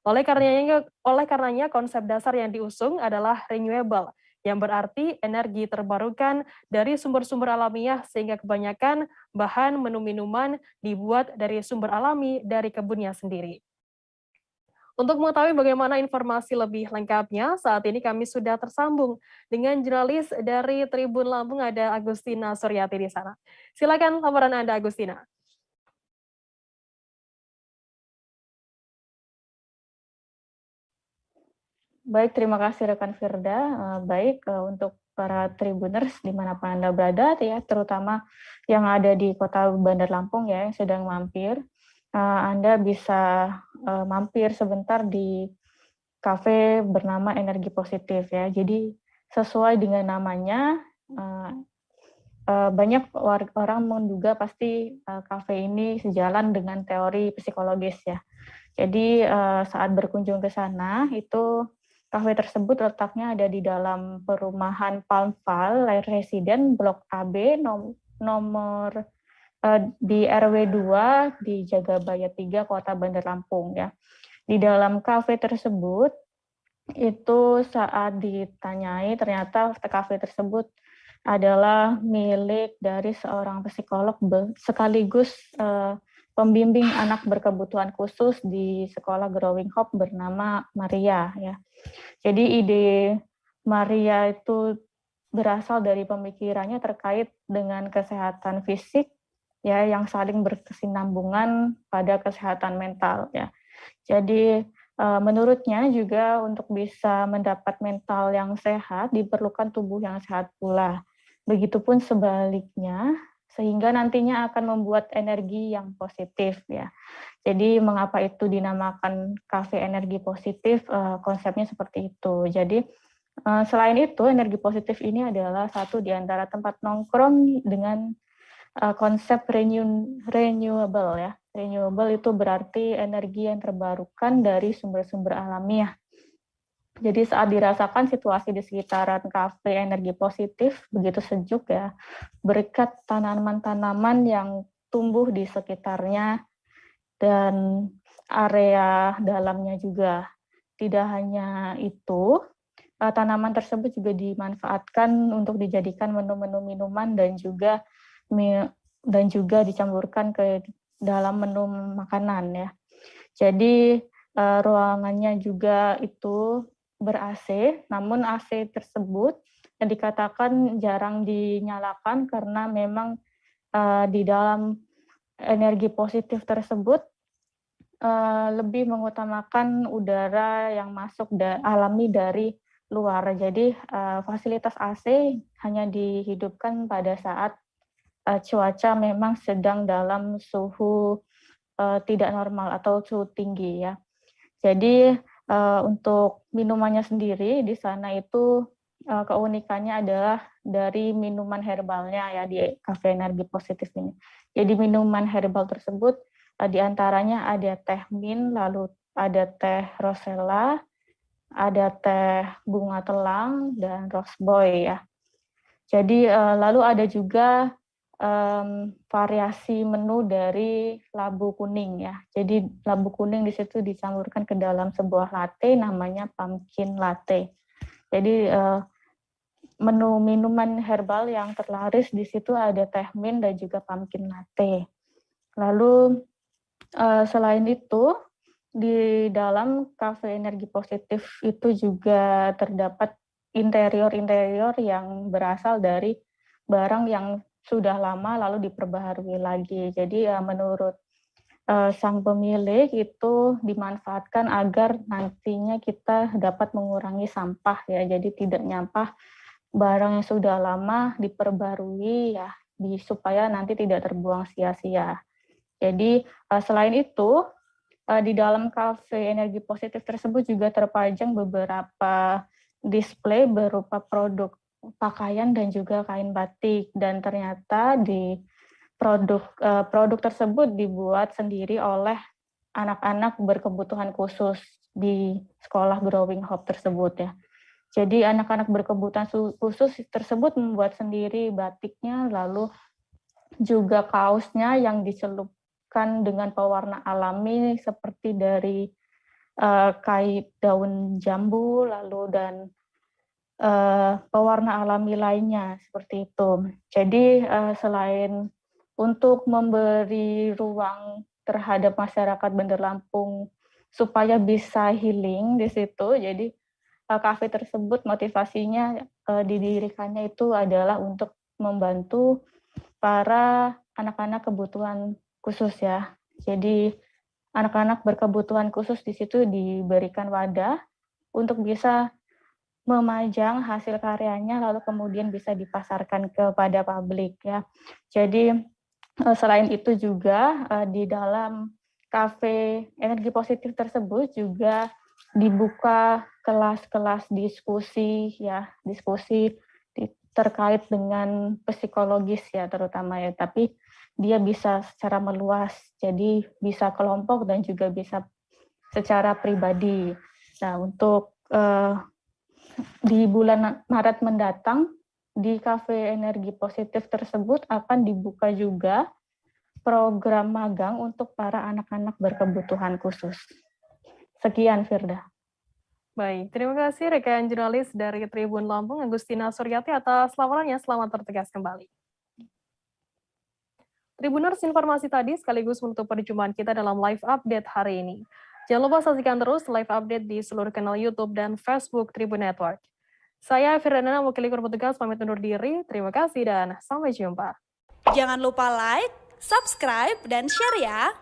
Speaker 1: Oleh karenanya konsep dasar yang diusung adalah renewable, yang berarti energi terbarukan dari sumber-sumber alamiah, sehingga kebanyakan bahan menu-minuman dibuat dari sumber alami dari kebunnya sendiri. Untuk mengetahui bagaimana informasi lebih lengkapnya, saat ini kami sudah tersambung dengan jurnalis dari Tribun Lampung, ada Agustina Suryati di sana. Silakan laporan Anda, Agustina.
Speaker 10: Baik, terima kasih rekan Firda. Untuk para Tribuners dimanapun Anda berada, ya, terutama yang ada di kota Bandar Lampung ya, yang sedang mampir, Anda bisa mampir sebentar di kafe bernama Energi Positif ya. Jadi sesuai dengan namanya, banyak orang menduga pasti kafe ini sejalan dengan teori psikologis ya. Jadi saat berkunjung ke sana itu kafe tersebut letaknya ada di dalam perumahan Palm Valley Residen Blok AB nomor di RW 2 di Jagabaya 3 Kota Bandar Lampung ya. Di dalam kafe tersebut itu saat ditanyai ternyata kafe tersebut adalah milik dari seorang psikolog sekaligus pembimbing anak berkebutuhan khusus di sekolah Growing Hope bernama Maria ya. Jadi ide Maria itu berasal dari pemikirannya terkait dengan kesehatan fisik ya yang saling berkesinambungan pada kesehatan mental ya. Jadi menurutnya juga untuk bisa mendapat mental yang sehat diperlukan tubuh yang sehat pula. Begitupun sebaliknya, sehingga nantinya akan membuat energi yang positif ya. Jadi mengapa itu dinamakan Cafe Energi Positif, konsepnya seperti itu. Jadi selain itu, energi positif ini adalah satu di antara tempat nongkrong dengan konsep renewable ya. Renewable itu berarti energi yang terbarukan dari sumber-sumber alamiah. Jadi saat dirasakan situasi di sekitaran kafe Energi Positif begitu sejuk ya, berkat tanaman-tanaman yang tumbuh di sekitarnya dan area dalamnya juga. Tidak hanya itu, tanaman tersebut juga dimanfaatkan untuk dijadikan menu-menu minuman dan juga dicampurkan ke dalam menu makanan ya. Jadi ruangannya juga itu ber-AC, namun AC tersebut yang dikatakan jarang dinyalakan karena memang di dalam energi positif tersebut lebih mengutamakan udara yang masuk alami dari luar. Jadi fasilitas AC hanya dihidupkan pada saat cuaca memang sedang dalam suhu tidak normal atau suhu tinggi ya. Jadi untuk minumannya sendiri di sana itu keunikannya adalah dari minuman herbalnya ya di Cafe Energi Positif ini. Jadi minuman herbal tersebut diantaranya ada teh mint, lalu ada teh rosella, ada teh bunga telang dan rose boy ya. Jadi lalu ada juga variasi menu dari labu kuning ya. Jadi labu kuning di situ dicampurkan ke dalam sebuah latte namanya pumpkin latte. Jadi menu minuman herbal yang terlaris di situ ada teh mint dan juga pumpkin latte. Lalu selain itu di dalam Cafe Energi Positif itu juga terdapat interior-interior yang berasal dari barang yang sudah lama lalu diperbaharui lagi. Jadi menurut sang pemilik itu dimanfaatkan agar nantinya kita dapat mengurangi sampah ya. Jadi tidak nyampah barang yang sudah lama diperbarui ya, supaya nanti tidak terbuang sia-sia. Jadi selain itu di dalam Cafe Energi Positif tersebut juga terpajang beberapa display berupa produk pakaian dan juga kain batik, dan ternyata di produk tersebut dibuat sendiri oleh anak-anak berkebutuhan khusus di sekolah Growing Hope tersebut ya. Jadi anak-anak berkebutuhan khusus tersebut membuat sendiri batiknya, lalu juga kaosnya yang dicelupkan dengan pewarna alami seperti dari kait daun jambu, lalu dan pewarna alami lainnya seperti itu. Jadi selain untuk memberi ruang terhadap masyarakat Bandar Lampung supaya bisa healing di situ, jadi kafe tersebut motivasinya didirikannya itu adalah untuk membantu para anak-anak kebutuhan khusus ya. Jadi anak-anak berkebutuhan khusus di situ diberikan wadah untuk bisa memajang hasil karyanya lalu kemudian bisa dipasarkan kepada publik ya. Jadi selain itu juga di dalam Cafe Energi Positif tersebut juga dibuka kelas-kelas diskusi ya, diskusi terkait dengan psikologis ya terutama ya, tapi dia bisa secara meluas, jadi bisa kelompok dan juga bisa secara pribadi. Nah, untuk di bulan Maret mendatang di Cafe Energi Positif tersebut akan dibuka juga program magang untuk para anak-anak berkebutuhan khusus. Sekian, Firda.
Speaker 1: Baik, terima kasih rekan jurnalis dari Tribun Lampung, Agustina Suryati atas laporannya. Selamat bertugas kembali. Tribuners, informasi tadi sekaligus menutup perjumpaan kita dalam live update hari ini. Jangan lupa saksikan terus live update di seluruh kanal YouTube dan Facebook Tribun Network. Saya Firdana, mewakili kru petugas, pamit undur diri. Terima kasih dan sampai jumpa.
Speaker 5: Jangan lupa like, subscribe, dan share ya.